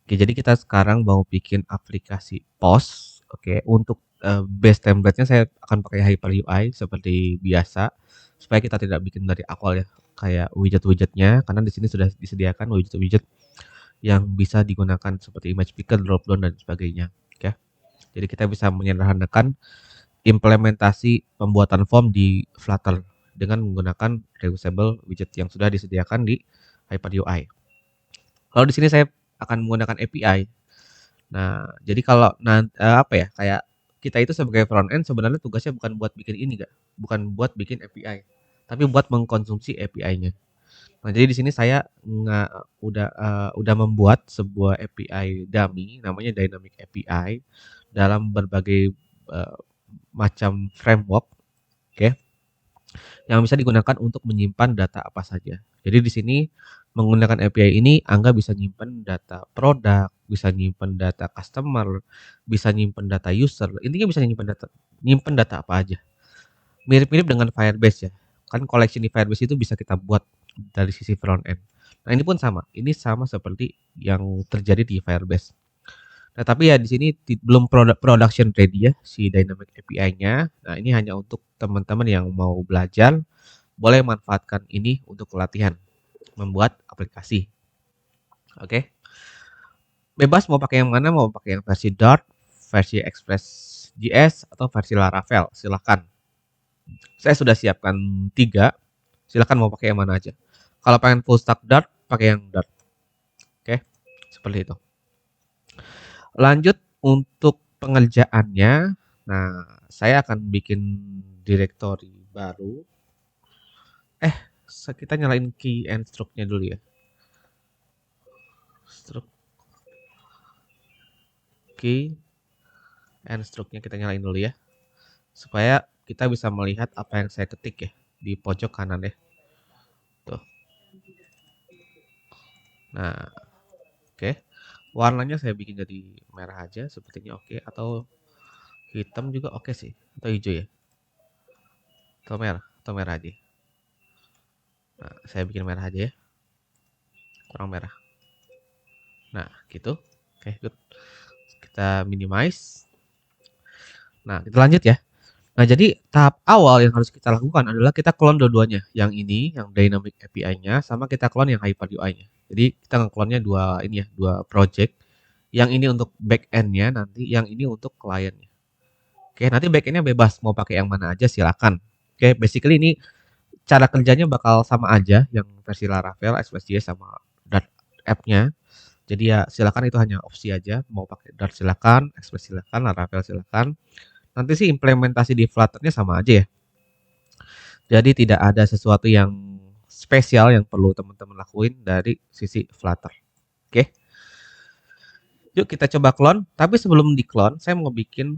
Oke, jadi kita sekarang mau bikin aplikasi POS. Oke, untuk base template-nya saya akan pakai Hyper UI seperti biasa supaya kita tidak bikin dari awal ya kayak widget-widgetnya karena di sini sudah disediakan widget-widget yang bisa digunakan seperti image picker, drop down dan sebagainya. Oke. Jadi kita bisa menyederhanakan implementasi pembuatan form di Flutter dengan menggunakan reusable widget yang sudah disediakan di Hyper UI. Kalau di sini saya akan menggunakan API. Nah, jadi kalau apa ya, kayak kita itu sebagai front end sebenarnya tugasnya bukan buat bikin ini, Kak, bukan buat bikin API, tapi buat mengkonsumsi API-nya. Nah, jadi di sini saya udah membuat sebuah API dummy namanya Dynamic API dalam berbagai macam framework, oke, yang bisa digunakan untuk menyimpan data apa saja. Jadi di sini menggunakan API ini Angga bisa nyimpen data produk, bisa nyimpen data customer, bisa nyimpen data user. Intinya bisa nyimpen data apa aja. Mirip-mirip dengan Firebase ya. Kan collection di Firebase itu bisa kita buat dari sisi front end. Nah, ini pun sama. Ini sama seperti yang terjadi di Firebase. Nah, tapi ya di sini belum production ready ya si Dynamic API-nya. Nah, ini hanya untuk teman-teman yang mau belajar, boleh manfaatkan ini untuk latihan membuat aplikasi. Oke. Bebas mau pakai yang mana, mau pakai yang versi Dart, versi Express.js atau versi Laravel, silahkan. Saya sudah siapkan 3. Silahkan mau pakai yang mana aja. Kalau pengen full stack Dart, pakai yang Dart. Oke. Seperti itu. Lanjut untuk pengerjaannya. Nah, saya akan bikin directory baru. Kita nyalain key and stroke-nya dulu ya. Stroke key and stroke-nya kita nyalain dulu ya. Supaya kita bisa melihat apa yang saya ketik ya di pojok kanan ya. Tuh. Nah, oke. Warnanya saya bikin jadi merah aja sepertinya oke, atau hitam juga oke sih, atau hijau ya. Atau merah aja. Nah, saya bikin merah aja ya. Kurang merah. Nah, gitu. Oke, good. Kita minimize. Nah, kita lanjut ya. Nah, jadi tahap awal yang harus kita lakukan adalah kita clone dua-duanya. Yang ini, yang Dynamic API-nya, sama kita clone yang Hyper UI-nya. Jadi kita nge-clone-nya dua ini ya, dua project. Yang ini untuk back-end-nya, nanti yang ini untuk kliennya. Oke, nanti back-end-nya bebas mau pakai yang mana aja silakan. Oke, basically ini cara kerjanya bakal sama aja yang versi Laravel, Express.js sama Dart app-nya. Jadi ya silakan, itu hanya opsi aja. Mau pakai Dart silakan, Express silakan, Laravel silakan. Nanti sih implementasi di Flutter-nya sama aja ya. Jadi tidak ada sesuatu yang spesial yang perlu teman-teman lakuin dari sisi Flutter. Oke. Yuk kita coba clone. Tapi sebelum di clone, saya mau bikin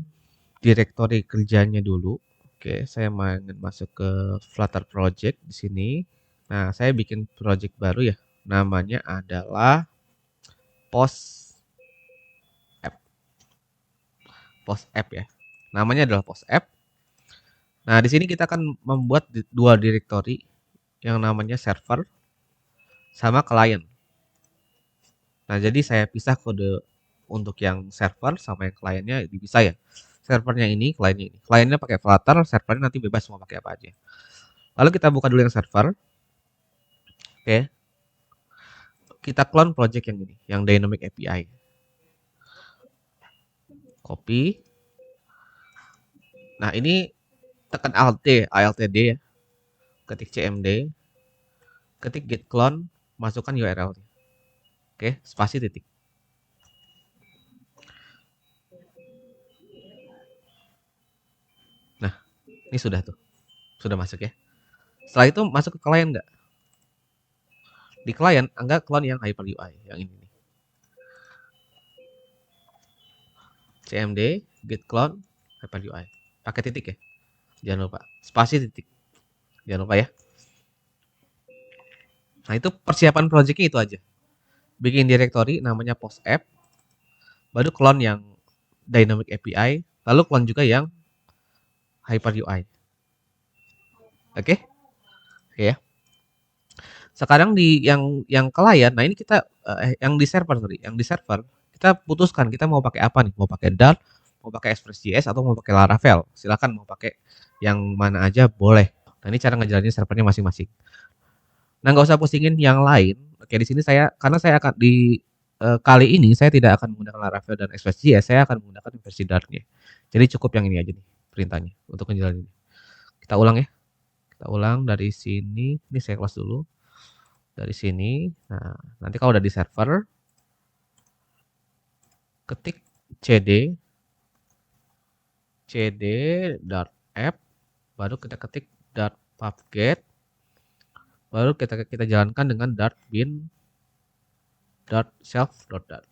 directory kerjanya dulu. Oke, saya mau masuk ke Flutter project di sini. Nah, saya bikin project baru ya. Namanya adalah post app. Post app ya. Namanya adalah post app. Nah, di sini kita akan membuat dua directory yang namanya server sama client. Nah, jadi saya pisah kode untuk yang server sama yang kliennya dipisah ya. Servernya ini, kliennya ini. Kliennya pakai Flutter, servernya nanti bebas mau pakai apa aja. Lalu kita buka dulu yang server. Oke. Kita clone project yang ini, yang Dynamic API. Copy. Nah, ini tekan Alt D ya. Ketik cmd, ketik git clone, masukkan URL. Oke, spasi titik. Nah, ini sudah tuh. Sudah masuk ya. Setelah itu masuk ke klien enggak? Di klien, Angga clone yang Hyper UI, yang ini nih. cmd, git clone, Hyper UI. Pakai titik ya. Jangan lupa. Spasi titik. Jangan lupa ya. Nah, itu persiapan projectnya itu aja. Bikin directory namanya post app, baru clone yang Dynamic API, lalu clone juga yang Hyper UI. Oke? Oke ya. Sekarang di yang klien, nah ini kita yang di server, Kita putuskan kita mau pakai apa nih, mau pakai Dart, mau pakai Express.js atau mau pakai Laravel. Silakan mau pakai yang mana aja boleh. Nah, ini cara ngejalanin servernya masing-masing. Nah, nggak usah pusingin yang lain. Oke, di sini saya karena saya akan kali ini saya tidak akan menggunakan Laravel dan Express.js, saya akan menggunakan versi Dart-nya. Jadi cukup yang ini aja nih perintahnya untuk ngejalanin. Kita ulang ya. Kita ulang dari sini. Ini saya close dulu. Dari sini. Nah, nanti kalau udah di server, ketik cd cd.app, baru kita ketik .pubget, baru kita jalankan dengan .bin.self.dart.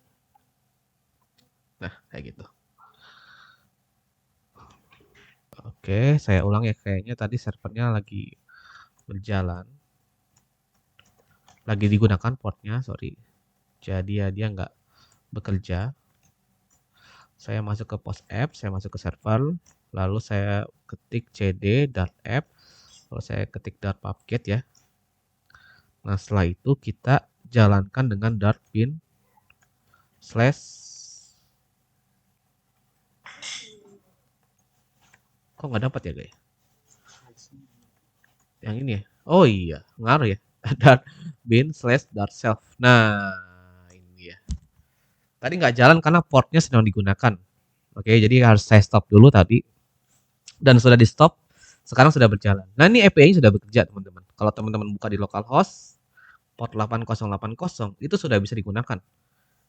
Nah, kayak gitu. Oke, saya ulang ya, kayaknya tadi servernya lagi berjalan. Lagi digunakan portnya, sorry. Jadi ya dia nggak bekerja. Saya masuk ke post app, saya masuk ke server, lalu saya ketik cd.app, lalu saya ketik .pubget ya. Nah, setelah itu kita jalankan dengan .bin slash, kok nggak dapat ya guys? Yang ini ya? Oh iya, ngaruh ya. .bin slash .self. Nah, ini ya. Tadi nggak jalan karena portnya sedang digunakan. Oke, jadi harus saya stop dulu tadi. Dan sudah di stop, sekarang sudah berjalan. Nah, ini API sudah bekerja teman-teman. Kalau teman-teman buka di localhost, port 8080, itu sudah bisa digunakan.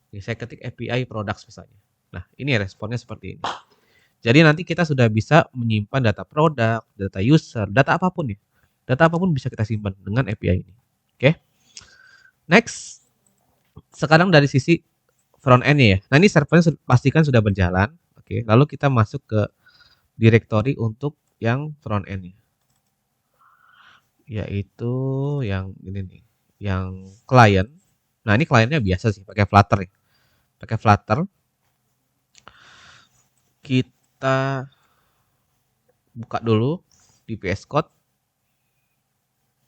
Jadi saya ketik API products misalnya. Nah, ini responnya seperti ini. Jadi nanti kita sudah bisa menyimpan data produk, data user, data apapun ya. Data apapun bisa kita simpan dengan API ini. Oke. Next. Sekarang dari sisi front end ya. Nah, ini servernya pastikan sudah berjalan. Oke. Lalu kita masuk ke directory untuk yang front end, yaitu yang ini nih, yang client. Nah, ini kliennya biasa sih, pakai Flutter ya. Pakai Flutter. Kita buka dulu di VS Code.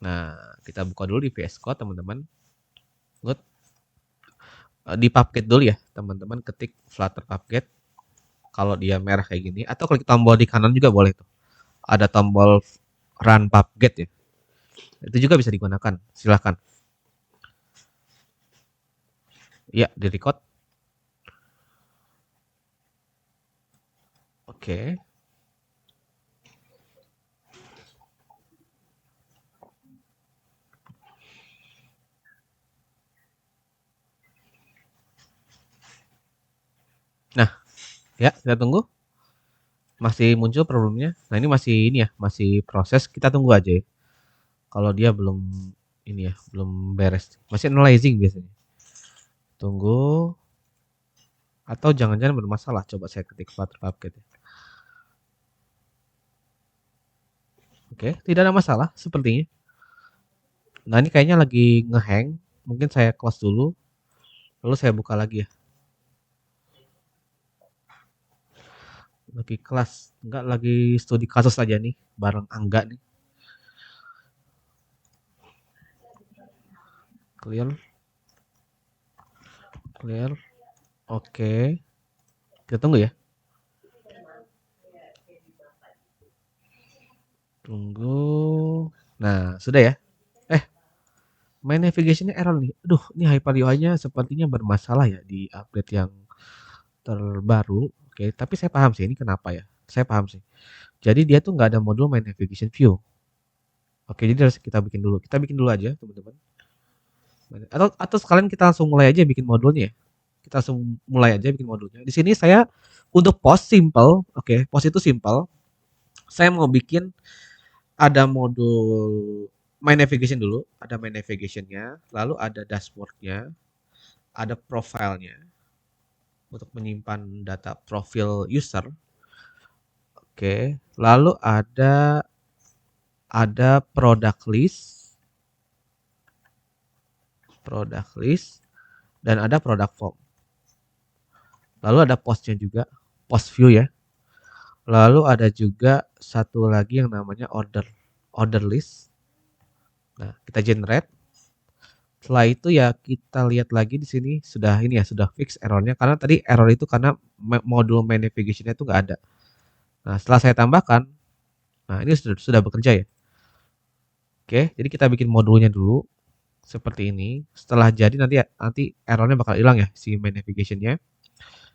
Nah, kita buka dulu di VS Code, teman-teman. Good. Di Pubget dulu ya, teman-teman, ketik Flutter Pubget. Kalau dia merah kayak gini, atau klik tombol di kanan juga boleh tuh. Ada tombol Run Pubget ya. Itu juga bisa digunakan. Silahkan. Ya, di record. Oke. Nah, ya, kita tunggu. Masih muncul problemnya. Nah, ini ya, masih proses. Kita tunggu aja ya. Kalau dia belum ini ya, belum beres. Masih analyzing biasanya. Tunggu. Atau jangan-jangan bermasalah. Coba saya ketik Flutter Pubget. Oke, tidak ada masalah sepertinya. Nah, ini kayaknya lagi ngehang. Mungkin saya close dulu. Lalu saya buka lagi ya. Lagi kelas, enggak lagi studi kasus aja nih, bareng Angga nih. Clear. Clear. Oke. Kita tunggu ya. Tunggu. Nah, sudah ya. My navigation-nya error nih. Aduh, ini Hyper UI-nya sepertinya bermasalah ya di update yang terbaru. Oke, tapi saya paham sih ini kenapa ya. Saya paham sih. Jadi dia tuh nggak ada modul My Navigation View. Oke, jadi harus kita bikin dulu. Kita bikin dulu aja, teman-teman. Atau sekalian kita langsung mulai aja bikin modulnya. Kita langsung mulai aja bikin modulnya. Di sini saya untuk post simple, oke, post itu simple. Saya mau bikin ada modul My Navigation dulu, ada My Navigation-nya, lalu ada dashboard-nya, ada profile-nya untuk menyimpan data profil user. Oke, lalu ada product list, dan ada product form. Lalu ada postnya juga, post view ya. Lalu ada juga satu lagi yang namanya order list. Nah, kita generate. Setelah itu ya kita lihat lagi di sini sudah ini ya, sudah fix errornya karena tadi error itu karena modul main navigation-nya itu nggak ada. Nah, setelah saya tambahkan, nah ini sudah bekerja ya. Oke, jadi kita bikin modulnya dulu seperti ini. Setelah jadi nanti errornya bakal hilang ya si main navigation-nya.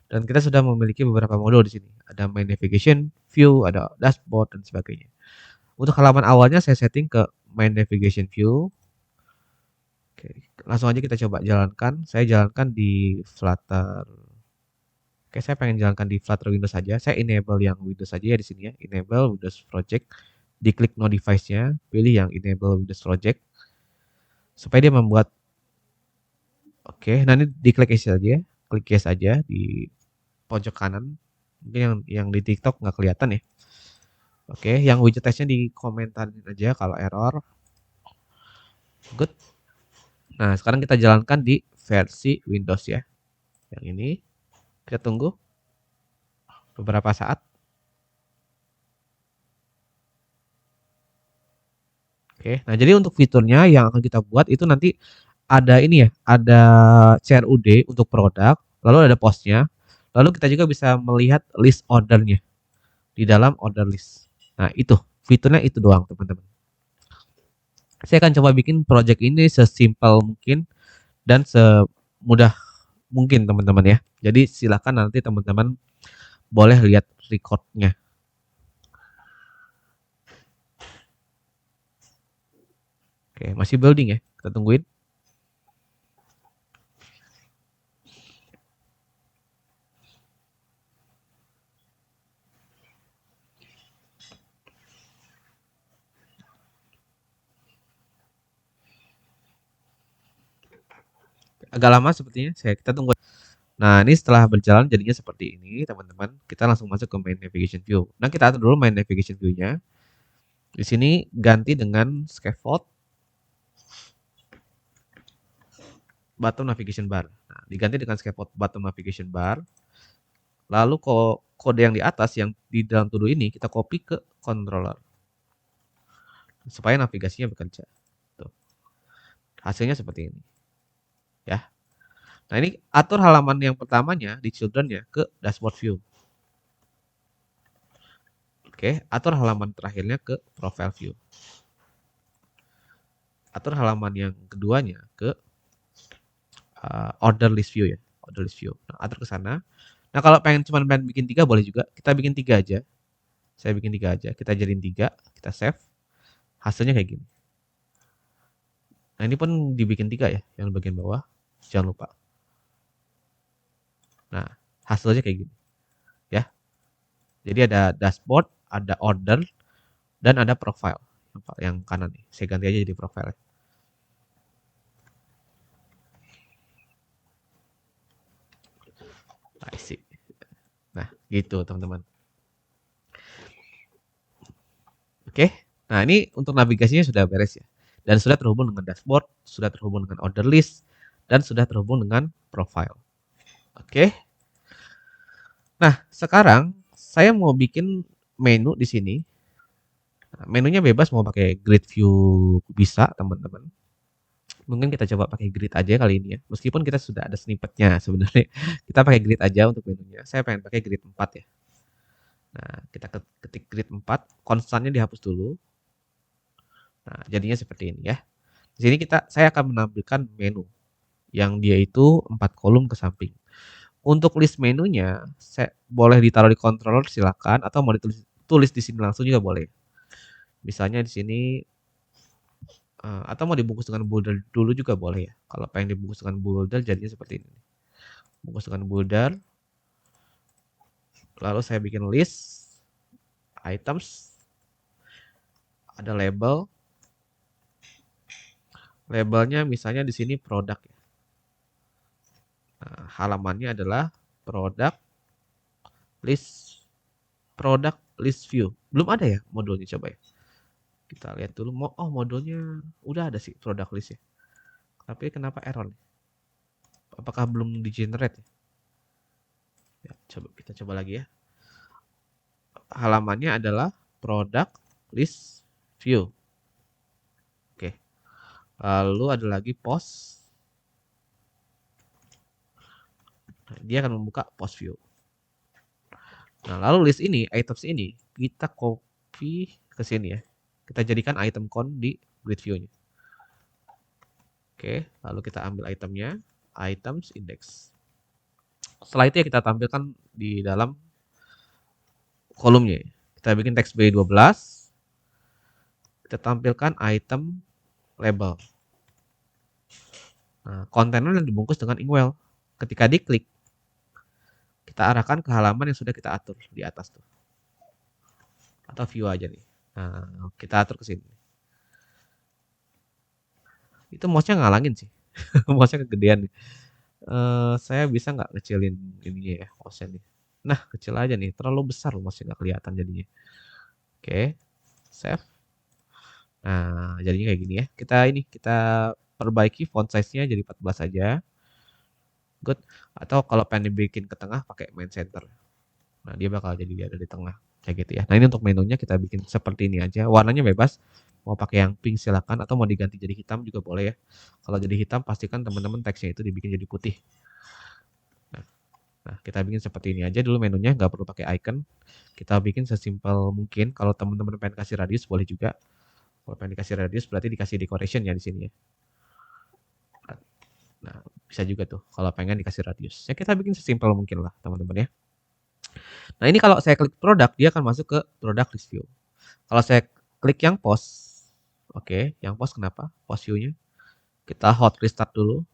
Dan kita sudah memiliki beberapa modul di sini. Ada main navigation, view, ada dashboard dan sebagainya. Untuk halaman awalnya saya setting ke main navigation view. Oke, langsung aja kita coba jalankan. Saya jalankan di Flutter. Oke, saya pengen jalankan di Flutter Windows saja. Saya enable yang Windows saja ya di sini ya. Enable Windows Project. Diklik no device-nya, pilih yang enable Windows Project supaya dia membuat. Oke, nah ini diklik yes aja, klik yes aja di pojok kanan. Mungkin yang di TikTok nggak kelihatan ya. Oke, yang widget testnya dikomentarin aja kalau error. Good. Nah, sekarang kita jalankan di versi Windows ya. Yang ini kita tunggu beberapa saat. Oke, nah jadi untuk fiturnya yang akan kita buat itu nanti ada ini ya, ada CRUD untuk produk, lalu ada postnya, lalu kita juga bisa melihat list ordernya di dalam order list. Nah itu fiturnya itu doang teman-teman. Saya akan coba bikin project ini sesimpel mungkin dan semudah mungkin teman-teman ya. Jadi silakan nanti teman-teman boleh lihat recordnya. Oke, masih building ya, kita tungguin. Agak lama sepertinya, kita tunggu. Nah, ini setelah berjalan jadinya seperti ini, teman-teman. Kita langsung masuk ke main navigation view. Nah, kita atur dulu main navigation view-nya. Di sini ganti dengan scaffold bottom navigation bar. Nah, diganti dengan scaffold bottom navigation bar. Lalu kode yang di atas yang di dalam to do ini kita copy ke controller supaya navigasinya bekerja. Tuh. Hasilnya seperti ini. Ya. Nah, ini atur halaman yang pertamanya di children ya ke dashboard view. Oke, atur halaman terakhirnya ke profile view. Atur halaman yang keduanya ke order list view ya, order list view. Nah, atur ke sana. Nah, kalau pengen bikin 3 boleh juga. Kita bikin 3 aja. Saya bikin 3 aja. Kita jadiin 3, kita save. Hasilnya kayak gini. Nah, ini pun dibikin 3 ya, yang bagian bawah. Jangan lupa. Nah, hasilnya kayak gini. Ya. Jadi ada dashboard, ada order, dan ada profile. Yang kanan nih. Saya ganti aja jadi profile. I see. Nah, gitu teman-teman. Oke. Nah, ini untuk navigasinya sudah beres ya. Dan sudah terhubung dengan dashboard, sudah terhubung dengan order list, dan sudah terhubung dengan profile. Oke. Nah, sekarang saya mau bikin menu di sini. Nah, menunya bebas mau pakai grid view bisa, teman-teman. Mungkin kita coba pakai grid aja kali ini ya. Meskipun kita sudah ada snippetnya sebenarnya. Kita pakai grid aja untuk menunya. Saya pengen pakai grid 4 ya. Nah, kita ketik grid 4, konstannya dihapus dulu. Nah, jadinya seperti ini ya. Di sini saya akan menampilkan menu yang dia itu 4 kolom ke samping. Untuk list menunya boleh ditaruh di controller silakan atau mau ditulis di sini langsung juga boleh. Misalnya di sini atau mau dibungkus dengan boulder dulu juga boleh ya. Kalau pengen dibungkus dengan boulder jadinya seperti ini. Bungkus dengan boulder. Lalu saya bikin list items. Ada label. Labelnya misalnya di sini produk ya. Nah, halamannya adalah product list view. Belum ada ya modulnya, coba ya. Kita lihat dulu. Modulnya udah ada sih product list ya. Tapi kenapa error? Apakah belum di generate ya? Kita coba lagi ya. Halamannya adalah product list view. Oke. Lalu ada lagi post Nah, dia akan membuka post view. Nah, lalu list ini, items ini, kita copy ke sini ya. Kita jadikan item count di grid view-nya. Oke, lalu kita ambil itemnya, items index. Setelah itu ya kita tampilkan di dalam kolomnya. Kita bikin text B12. Kita tampilkan item label. Nah, kontainer yang dibungkus dengan inkwell. Ketika diklik, kita arahkan ke halaman yang sudah kita atur di atas tuh. Atau view aja nih. Nah, kita atur ke sini. Itu mouse-nya ngalangin sih. Mouse-nya kegedean nih. Saya bisa nggak ngecilin ininya ya, mouse-nya nih. Nah, kecil aja nih. Terlalu besar loh mouse-nya nggak kelihatan jadinya. Oke, save. Nah, jadinya kayak gini ya. Kita perbaiki font size-nya jadi 14 aja. Good. Atau kalau pengen dibikin ke tengah pakai main center. Nah, dia bakal jadi ada di tengah. Kayak gitu ya. Nah, ini untuk menunya kita bikin seperti ini aja. Warnanya bebas. Mau pakai yang pink silakan atau mau diganti jadi hitam juga boleh ya. Kalau jadi hitam pastikan teman-teman teksnya itu dibikin jadi putih. Nah, kita bikin seperti ini aja dulu menunya, nggak perlu pakai icon. Kita bikin sesimpel mungkin. Kalau teman-teman pengen kasih radius boleh juga. Kalau pengen dikasih radius berarti dikasih decoration ya di sini ya. Nah, bisa juga tuh kalau pengen dikasih radius. Ya kita bikin sesimpel mungkin lah teman-teman ya. Nah, ini kalau saya klik produk, dia akan masuk ke product list view. Kalau saya klik yang post, oke, yang post kenapa? Post view-nya. Kita hot restart dulu.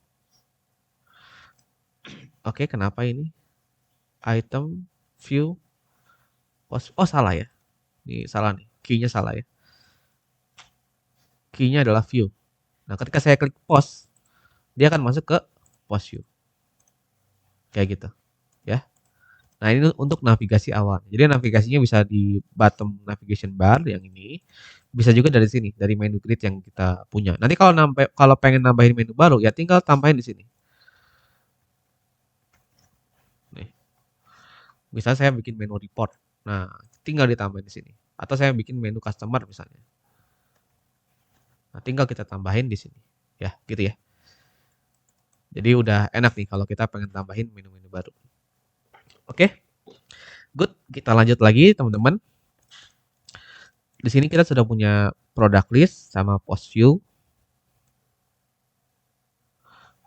Oke, kenapa ini? Item, view, post. Oh, salah ya. Ini salah nih. Key-nya salah ya. Key-nya adalah view. Nah, ketika saya klik post, dia akan masuk ke post view. Kayak gitu. Ya. Nah, ini untuk navigasi awal. Jadi navigasinya bisa di bottom navigation bar yang ini. Bisa juga dari sini, dari menu grid yang kita punya. Nanti kalau pengen nambahin menu baru, ya tinggal tambahin di sini. Nih. Misalnya saya bikin menu report. Nah, tinggal ditambahin di sini. Atau saya bikin menu customer misalnya. Nah, tinggal kita tambahin di sini. Ya, gitu ya. Jadi udah enak nih kalau kita pengen tambahin menu-menu baru. Oke. Good, kita lanjut lagi teman-teman. Di sini kita sudah punya product list sama post view.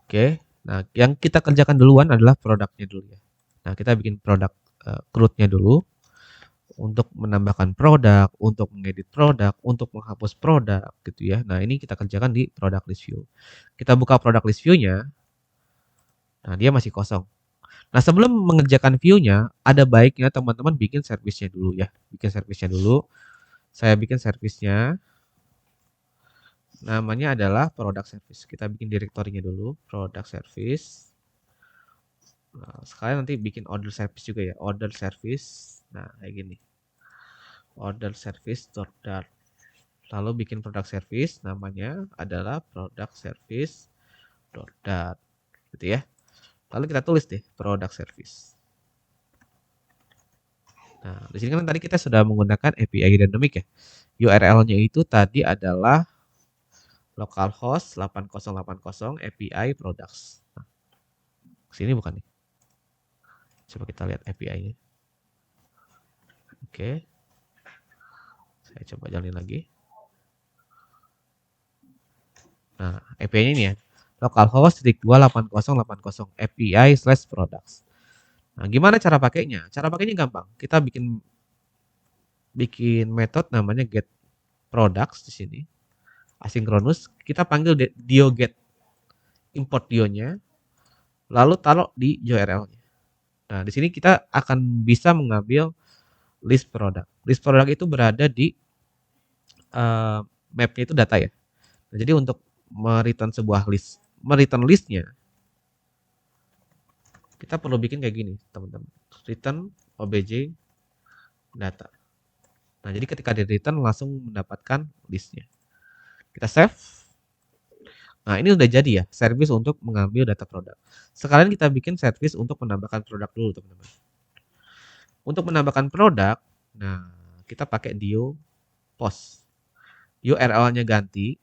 Oke. Nah, yang kita kerjakan duluan adalah produknya dulu ya. Nah, kita bikin produk CRUD-nya dulu untuk menambahkan produk, untuk mengedit produk, untuk menghapus produk gitu ya. Nah, ini kita kerjakan di product list view. Kita buka product list view-nya. Nah, dia masih kosong. Nah, sebelum mengerjakan view-nya, ada baiknya teman-teman bikin service-nya dulu ya. Bikin service-nya dulu. Saya bikin service-nya. Namanya adalah product service. Kita bikin direktorinya dulu, product service. Nah, sekalian nanti bikin order service juga ya, order service. Nah, kayak gini. Order service dart. Lalu bikin product service, namanya adalah product service dart. Gitu ya. Lalu kita tulis deh product service. Nah, di sini kan tadi kita sudah menggunakan API dynamic ya. URL-nya itu tadi adalah localhost 8080 API products. Nah, sini bukan nih. Coba kita lihat API-nya. Oke. Saya coba jalanin lagi. Nah, API-nya ini ya. Localhost 28080 API/products. Nah, gimana cara pakainya? Cara pakainya gampang. Kita bikin metode namanya get products di sini. Asinkronus. Kita panggil dio get import dio-nya. Lalu taruh di URL-nya. Nah, di sini kita akan bisa mengambil list produk. List produk itu berada di map-nya itu data ya. Nah, jadi untuk mereturn sebuah list, mereturn listnya, kita perlu bikin kayak gini, teman-teman. Return obj data. Nah, jadi ketika di return langsung mendapatkan listnya. Kita save. Nah, ini udah jadi ya, service untuk mengambil data produk. Sekalian kita bikin service untuk menambahkan produk dulu, teman-teman. Untuk menambahkan produk, nah, kita pakai dio post. URL-nya ganti.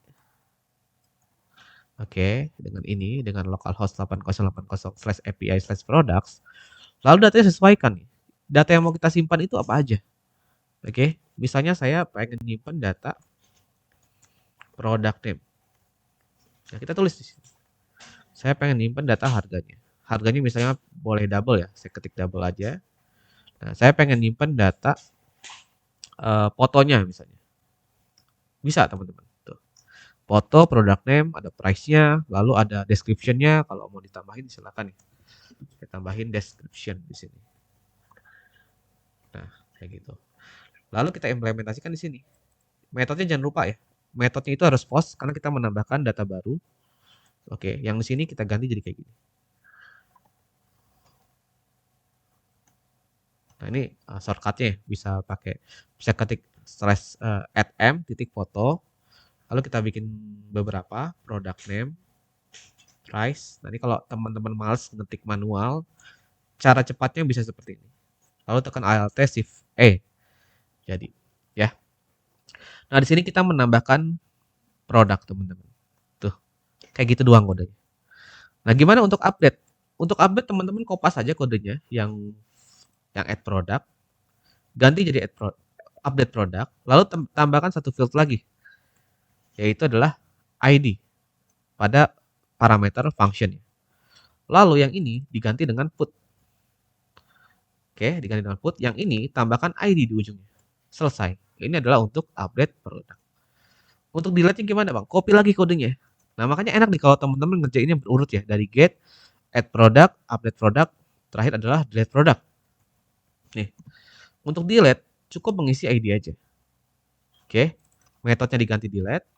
Oke, dengan ini, dengan localhost 8080/API/products, lalu datanya sesuaikan nih. Data yang mau kita simpan itu apa aja? Oke, misalnya saya pengen nyimpan data product name. Nah, kita tulis di sini. Saya pengen nyimpan data harganya. Harganya misalnya boleh double ya, saya ketik double aja. Nah, saya pengen nyimpan data fotonya misalnya. Bisa teman-teman. Tuh. Foto, product name, ada price-nya, lalu ada description-nya. Kalau mau ditambahin silakan nih. Saya tambahin description di sini. Nah, kayak gitu. Lalu kita implementasikan di sini. Metodenya jangan lupa ya. Metodenya itu harus post karena kita menambahkan data baru. Oke, yang di sini kita ganti jadi kayak gini. Nah, ini shortcutnya bisa pakai, bisa ketik add m titik foto, lalu kita bikin beberapa product name, price. Nah, ini kalau teman-teman males ngetik manual, cara cepatnya bisa seperti ini. Lalu tekan Alt Shift E. Jadi, ya. Nah, di sini kita menambahkan produk, teman-teman. Tuh, kayak gitu doang kodenya. Nah, gimana untuk update? Untuk update teman-teman kopas aja kodenya yang add product, ganti jadi update product, lalu tambahkan satu field lagi, yaitu adalah ID pada parameter function. Lalu yang ini diganti dengan put. Oke, diganti dengan put. Yang ini tambahkan ID di ujungnya. Selesai. Ini adalah untuk update produk. Untuk delete-nya gimana, Bang? Copy lagi kodenya. Nah, makanya enak nih kalau teman-teman ngerjainnya berurut ya. Dari get, add product, update product, terakhir adalah delete product. Nih, untuk delete cukup mengisi ID aja. Oke, metodenya diganti delete,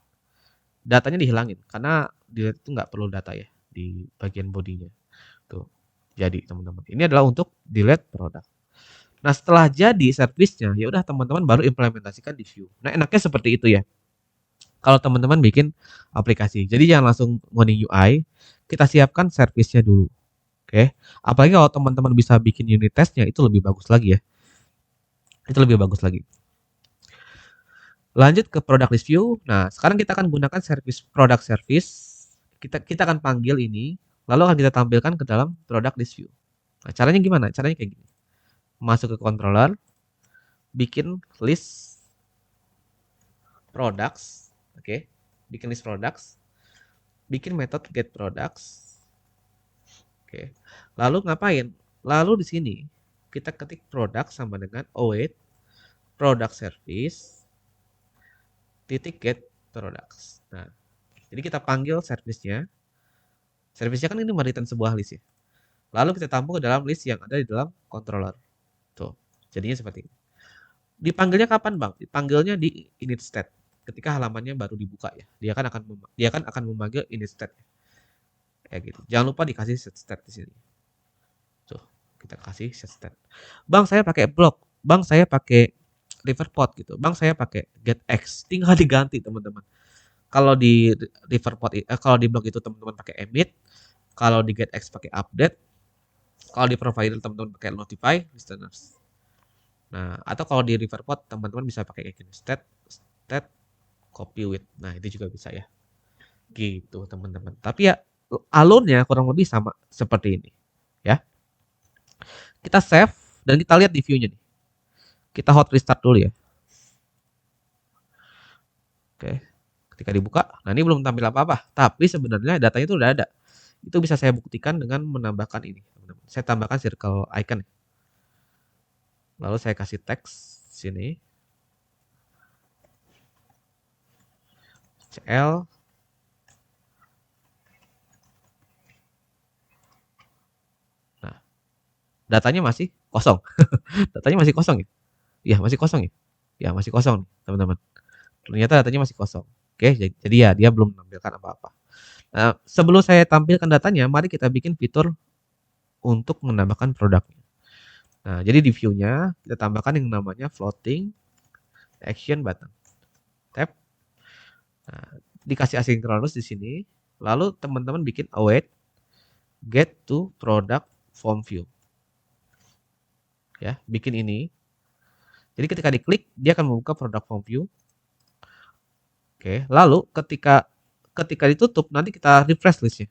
datanya dihilangin karena delete itu nggak perlu data ya di bagian bodinya. Tuh, jadi teman-teman, ini adalah untuk delete produk. Nah, setelah jadi service-nya, ya udah teman-teman baru implementasikan di Vue. Nah, enaknya seperti itu ya. Kalau teman-teman bikin aplikasi, jadi jangan langsung ngoding UI, kita siapkan service-nya dulu. Oke, apalagi kalau teman-teman bisa bikin unit test-nya itu lebih bagus lagi ya. Itu lebih bagus lagi. Lanjut ke product list view. Nah, sekarang kita akan gunakan service product service. Kita akan panggil ini, lalu akan kita tampilkan ke dalam product list view. Nah, caranya gimana? Caranya kayak gini. Masuk ke controller, bikin list products, oke. Bikin list products, bikin method get products. Oke. Lalu ngapain? Lalu di sini kita ketik product sama dengan await product service titik get products. Nah, jadi kita panggil service-nya. Service-nya kan ini mereturn sebuah list ya. Lalu kita tampung ke dalam list yang ada di dalam controller. Tuh, jadinya seperti ini. Dipanggilnya kapan, Bang? Dipanggilnya di init state. Ketika halamannya baru dibuka ya. Dia kan akan memanggil init state. Kayak gitu. Jangan lupa dikasih set state di sini. Tuh, kita kasih set state. Bang, saya pakai block. Bang, saya pakai liverpod gitu. Bang, saya pakai getX. Tinggal diganti, teman-teman. Kalau di kalau di block itu teman-teman pakai emit, kalau di getX pakai update, kalau di provider teman-teman pakai notify listeners. Nah, atau kalau di liverpod teman-teman bisa pakai kayak gini, state copy with. Nah, itu juga bisa ya. Gitu, teman-teman. Tapi ya alurnya kurang lebih sama seperti ini, ya. Kita save dan kita lihat di view-nya nih. Kita hot restart dulu ya. Oke. Ketika dibuka, nah ini belum tampil apa-apa, tapi sebenarnya datanya itu udah ada. Itu bisa saya buktikan dengan menambahkan ini, teman-teman. Saya tambahkan circle icon. Lalu saya kasih teks sini. CL. Nah, datanya masih kosong. Datanya masih kosong ya? Iya, masih kosong ya? Ya, masih kosong nih, teman-teman. Ternyata datanya masih kosong. Oke, jadi ya dia belum menampilkan apa-apa. Nah, sebelum saya tampilkan datanya, mari kita bikin fitur untuk menambahkan produknya. Nah, jadi di view-nya kita tambahkan yang namanya floating action button. Tap. Nah, dikasih asynchronous di sini. Lalu teman-teman bikin await get to product form view. Ya, bikin ini. Jadi ketika diklik dia akan membuka product form view. Oke, lalu ketika ketika ditutup nanti kita refresh listnya.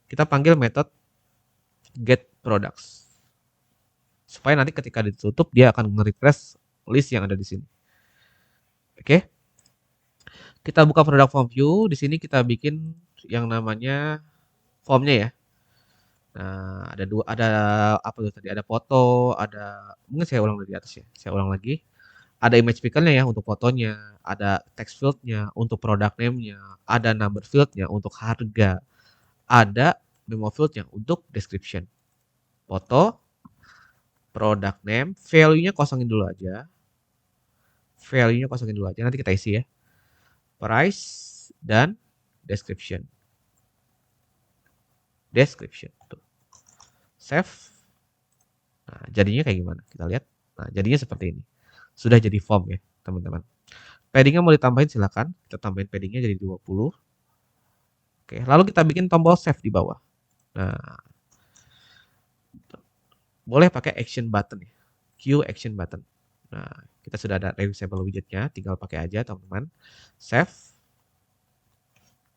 Kita panggil metode get products. Supaya nanti ketika ditutup dia akan nge-refresh list yang ada di sini. Oke. Kita buka product form view, di sini kita bikin yang namanya formnya ya. Nah, ada apa tuh tadi? Ada foto, ada mungkin saya ulang dari atas ya. Saya ulang lagi. Ada image picker-nya ya untuk fotonya, ada text field-nya untuk product name-nya, ada number field-nya untuk harga, ada memo field-nya untuk description. Foto, product name, value-nya kosongin dulu aja. Value-nya kosongin dulu aja, nanti kita isi ya. Price dan description. Description. Tuh. Save. Nah, jadinya kayak gimana? Kita lihat. Nah, jadinya seperti ini. Sudah jadi form ya, teman-teman. Paddingnya mau ditambahin silakan. Kita tambahin paddingnya jadi 20. Oke, lalu kita bikin tombol save di bawah. Nah, boleh pakai action button ya. Q action button. Nah, kita sudah ada reusable widgetnya, tinggal pakai aja teman-teman. Save.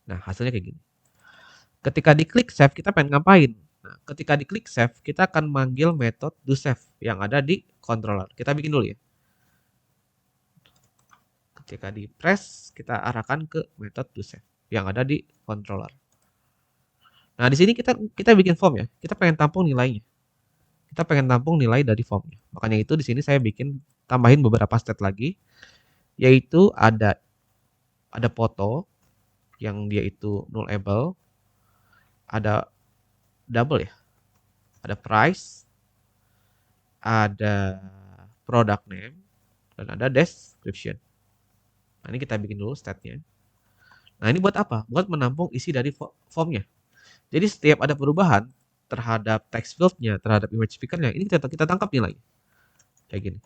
Nah, hasilnya kayak gini. Ketika diklik save, kita pengen ngapain? Nah, ketika diklik save, kita akan manggil metode doSave yang ada di controller. Kita bikin dulu ya. Ketika di press, kita arahkan ke metode doSave yang ada di controller. Nah, di sini kita bikin form ya. Kita pengen tampung nilainya. Kita pengen tampung nilai dari formnya. Makanya itu di sini saya bikin tambahin beberapa state lagi, yaitu ada foto yang dia itu nullable, ada double ya, ada price, ada product name, dan ada description. Nah, ini kita bikin dulu state-nya. Nah, ini buat apa? Buat menampung isi dari formnya. Jadi setiap ada perubahan terhadap text field-nya, terhadap image picker-nya, ini kita tangkap nilai. Kayak gini.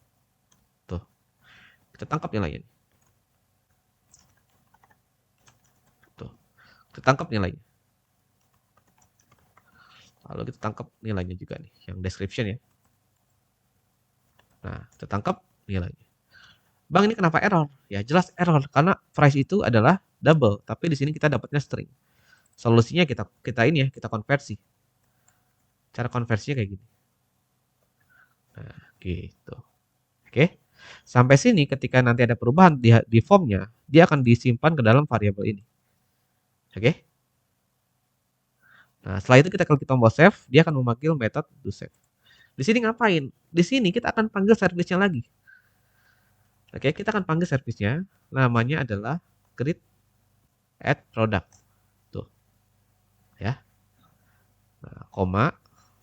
Tuh. Kita tangkap nilainya. Tuh. Kita tangkap nilainya. Lalu kita tangkap nilainya juga nih, yang description ya. Nah, kita tangkap nilainya. Bang, ini kenapa error? Ya, jelas error karena price itu adalah double, tapi di sini kita dapatnya string. Solusinya kita ini ya, kita konversi. Cara konversinya kayak gini. Nah, gitu. Oke. Sampai sini ketika nanti ada perubahan di formnya, dia akan disimpan ke dalam variabel ini. Oke. Nah, setelah itu kita klik tombol save, dia akan memanggil metode doSave. Di sini ngapain? Di sini kita akan panggil service-nya lagi. Oke, kita akan panggil service-nya. Namanya adalah create add product. Tuh. Ya. Nah, koma.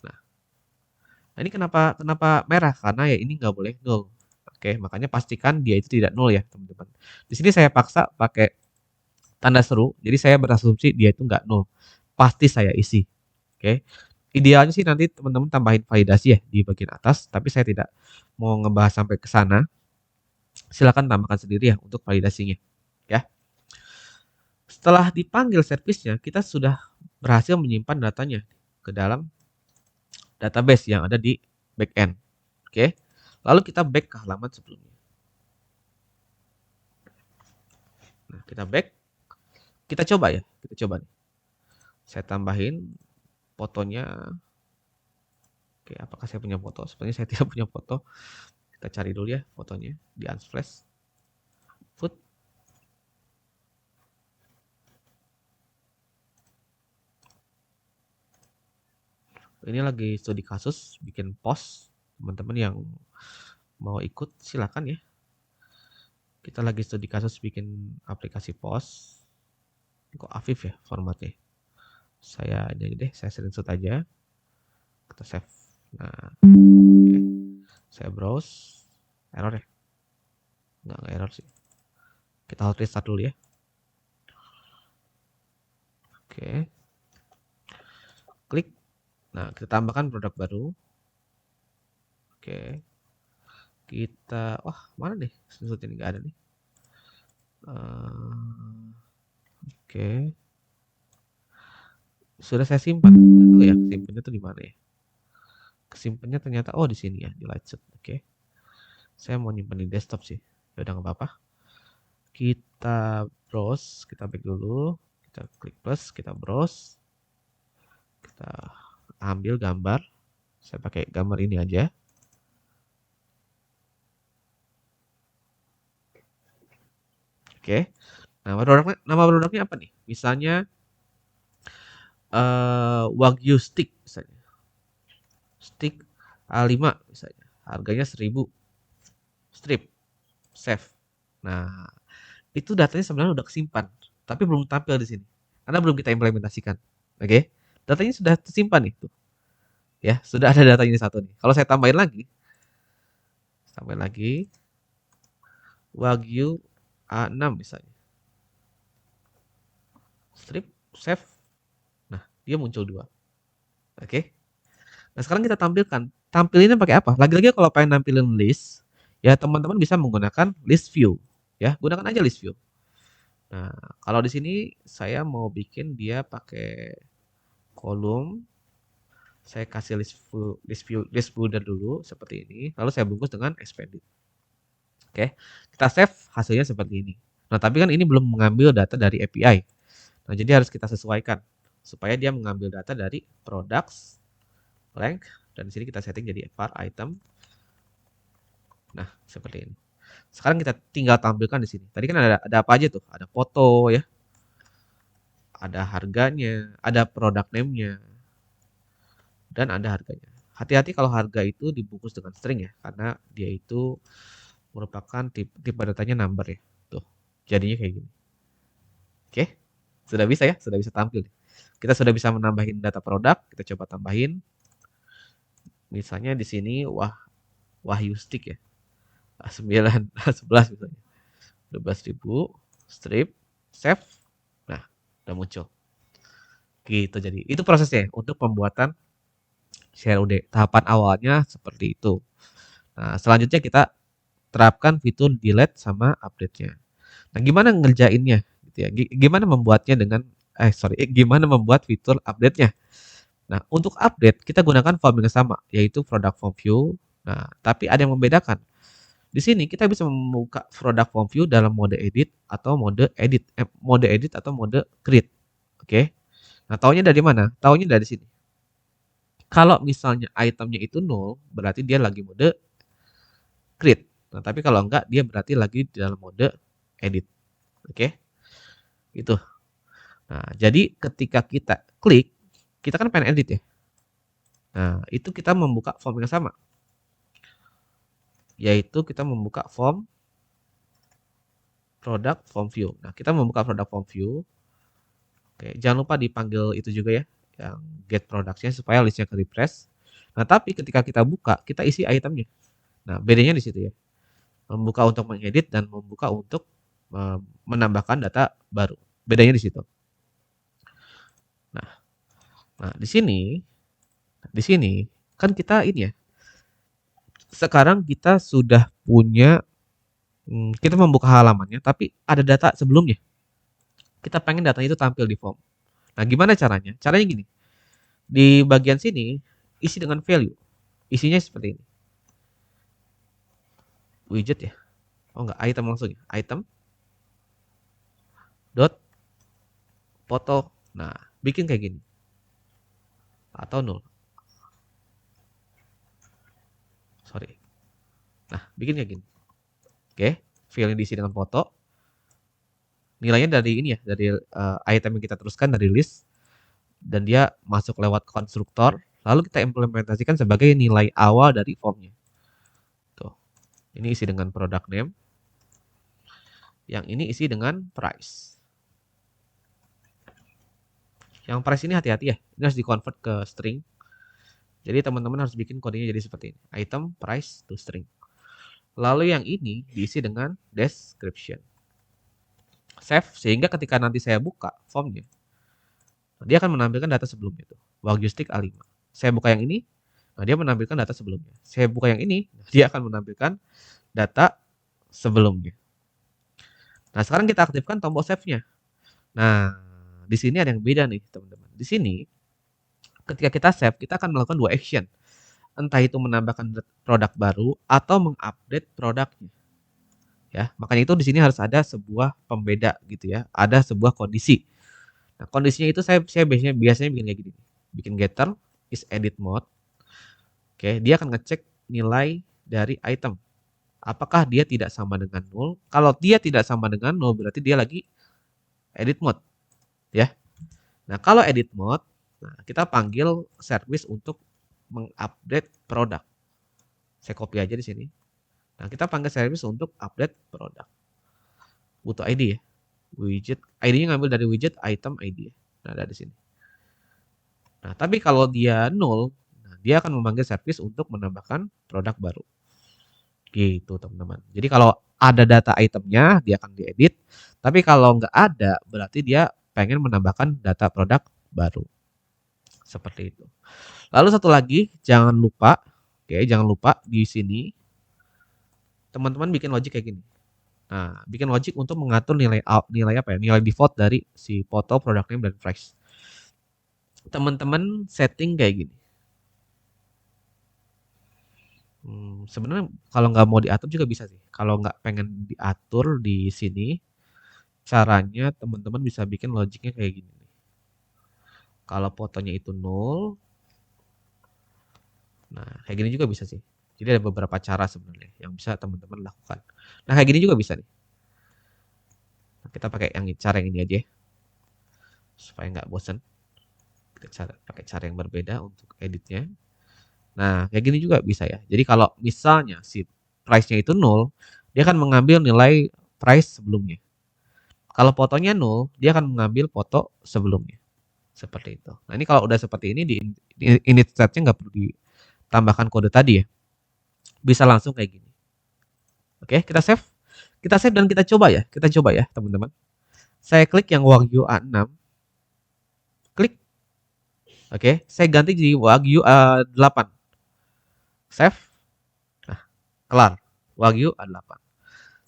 Nah, ini kenapa merah? Karena ya ini nggak boleh null. Oke, makanya pastikan dia itu tidak null ya, teman-teman. Di sini saya paksa pakai tanda seru, jadi saya berasumsi dia itu nggak null. Pasti saya isi. Oke. Idealnya sih nanti teman-teman tambahin validasi ya di bagian atas, tapi saya tidak mau ngebahas sampai ke sana. Silakan tambahkan sendiri ya untuk validasinya. Ya. Setelah dipanggil servisnya, kita sudah berhasil menyimpan datanya ke dalam database yang ada di backend. Oke. Lalu kita back ke halaman sebelumnya. Nah, kita back. Kita coba ya. Kita coba nih. Saya tambahin fotonya. Oke, apakah saya punya foto? Sebenarnya saya tidak punya foto. Kita cari dulu ya fotonya di Unsplash. Food. Ini lagi studi kasus, bikin post. Teman-teman yang mau ikut silakan ya. Kita lagi studi kasus bikin aplikasi post. Kok Afif ya formatnya? Saya jadi deh, saya screenshot aja. Kita save. Nah, oke. Saya browse. Error ya? Nggak error sih. Kita hot restart dulu ya. Oke. Klik. Nah, kita tambahkan produk baru. Oke. Kita, wah mana nih? Screenshot ini nggak ada nih. Oke. Sudah saya simpan. Oh ya, simpannya tuh di mana ya? Kesimpannya ternyata di sini ya, di Lightshot. Oke. Saya mau nyimpan di desktop sih. Ya udah nggak apa-apa. Kita browse, kita back dulu. Kita klik plus, kita browse, kita ambil gambar. Saya pakai gambar ini aja. Oke. Nama produknya apa nih? Misalnya Wagyu stick misalnya. Stick A5 misalnya. Harganya 1000. Strip. Save. Nah, itu datanya sebenarnya udah kesimpan, tapi belum tampil di sini. Karena belum kita implementasikan. Oke. Datanya sudah tersimpan itu. Ya, sudah ada datanya satu nih. Kalau saya tambahin lagi Wagyu A6 misalnya. Strip, save. Nah, dia muncul dua. Oke. Nah, sekarang kita tampilkan. Tampilinnya pakai apa? Lagi-lagi kalau pengen nampilin list, ya teman-teman bisa menggunakan list view. Ya, gunakan aja list view. Nah, kalau di sini saya mau bikin dia pakai kolom. Saya kasih list builder dulu seperti ini. Lalu saya bungkus dengan expanded. Oke, kita save hasilnya seperti ini. Nah, tapi kan ini belum mengambil data dari API. Nah, jadi harus kita sesuaikan supaya dia mengambil data dari products blank dan di sini kita setting jadi var item. Nah, seperti ini. Sekarang kita tinggal tampilkan di sini. Tadi kan ada apa aja tuh? Ada foto ya. Ada harganya, ada product name-nya, dan ada harganya. Hati-hati kalau harga itu dibungkus dengan string ya, karena dia itu merupakan tipe datanya number ya. Tuh, jadinya kayak gini. Oke, sudah bisa ya, sudah bisa tampil. Kita sudah bisa menambahin data produk, kita coba tambahin. Misalnya di sini Wahyu stick ya. 9, 11 misalnya. 12.000, strip, save. Nah, udah muncul. Gitu jadi. Itu prosesnya untuk pembuatan CRUD. Tahapan awalnya seperti itu. Nah, selanjutnya kita terapkan fitur delete sama update-nya. Nah, gimana ngerjainnya gitu ya? Gimana membuatnya dengan gimana membuat fitur update-nya? Nah, untuk update kita gunakan form yang sama, yaitu product form view. Nah, tapi ada yang membedakan. Di sini kita bisa membuka product form view dalam mode edit atau mode edit atau mode create. Oke. Nah, taunya dari mana? Taunya dari sini. Kalau misalnya itemnya itu 0, berarti dia lagi mode create. Nah, tapi kalau enggak, dia berarti lagi di dalam mode edit. Oke. Itu. Nah, jadi ketika kita klik, kita kan pengen edit ya. Nah, itu kita membuka form yang sama. Yaitu kita membuka form product form view. Nah, kita membuka product form view. Oke, jangan lupa dipanggil itu juga ya, yang get productnya supaya listnya ke refresh. Nah, tapi ketika kita buka, kita isi itemnya. Nah, bedanya di situ ya. Membuka untuk mengedit dan membuka untuk menambahkan data baru. Bedanya di situ. Nah, di sini kan kita ini ya. Sekarang kita sudah punya kita membuka halamannya tapi ada data sebelumnya. Kita pengen datanya itu tampil di form. Nah, gimana caranya? Caranya gini. Di bagian sini isi dengan value. Isinya seperti ini. Widget ya. Oh enggak, item langsung ya. Item dot foto. Nah, bikin kayak gini. Atau 0. Sorry. Nah, bikin kayak gini. Oke, file yang diisi dengan foto. Nilainya dari ini ya, dari item yang kita teruskan dari list. Dan dia masuk lewat konstruktor. Lalu kita implementasikan sebagai nilai awal dari formnya. Tuh. Ini isi dengan product name. Yang ini isi dengan price. Yang price ini hati-hati ya. Ini harus di-convert ke string. Jadi teman-teman harus bikin kodenya jadi seperti ini. Item price to string. Lalu yang ini diisi dengan description. Save sehingga ketika nanti saya buka formnya, dia akan menampilkan data sebelumnya tuh. Wagyu stick A5. Saya buka yang ini, nah dia menampilkan data sebelumnya. Saya buka yang ini, dia akan menampilkan data sebelumnya. Nah, sekarang kita aktifkan tombol save-nya. Nah, di sini ada yang beda nih, teman-teman. Di sini ketika kita save, kita akan melakukan 2 action. Entah itu menambahkan produk baru atau mengupdate produknya. Ya, makanya itu di sini harus ada sebuah pembeda gitu ya. Ada sebuah kondisi. Nah, kondisinya itu saya biasanya bikin kayak gini. Bikin getter is edit mode. Oke, dia akan ngecek nilai dari item. Apakah dia tidak sama dengan 0? Kalau dia tidak sama dengan 0 berarti dia lagi edit mode, ya. Nah, kalau edit mode, nah kita panggil service untuk mengupdate produk. Saya copy aja di sini. Nah, kita panggil service untuk update produk. Butuh ID ya. Widget, ID-nya ngambil dari widget item ID. Nah, dari sini. Nah, tapi kalau dia 0, nah, dia akan memanggil service untuk menambahkan produk baru. Gitu, teman-teman. Jadi kalau ada data itemnya, dia akan diedit. Tapi kalau nggak ada, berarti dia pengen menambahkan data produk baru. Seperti itu. Lalu satu lagi, jangan lupa, jangan lupa di sini teman-teman bikin logic kayak gini. Nah, bikin logic untuk mengatur nilai apa ya? Nilai default dari si foto, product name dan price. Teman-teman setting kayak gini. Sebenarnya kalau nggak mau diatur juga bisa sih. Kalau nggak pengen diatur di sini, caranya teman-teman bisa bikin logiknya kayak gini. Kalau fotonya itu 0, nah kayak gini juga bisa sih. Jadi ada beberapa cara sebenarnya yang bisa teman-teman lakukan. Nah kayak gini juga bisa nih. Nah, kita pakai cara yang ini aja ya, supaya nggak bosan. Kita pakai cara yang berbeda untuk editnya. Nah kayak gini juga bisa ya. Jadi kalau misalnya si price-nya itu 0, dia akan mengambil nilai price sebelumnya. Kalau fotonya 0, dia akan mengambil foto sebelumnya. Seperti itu. Nah ini kalau udah seperti ini di init state-nya nggak perlu ditambahkan kode tadi ya. Bisa langsung kayak gini. Oke, kita save. Kita save dan kita coba ya. Kita coba ya, teman-teman. Saya klik yang Wagyu A6. Klik. Oke, saya ganti jadi Wagyu A8. Save. Nah, kelar. Wagyu A8.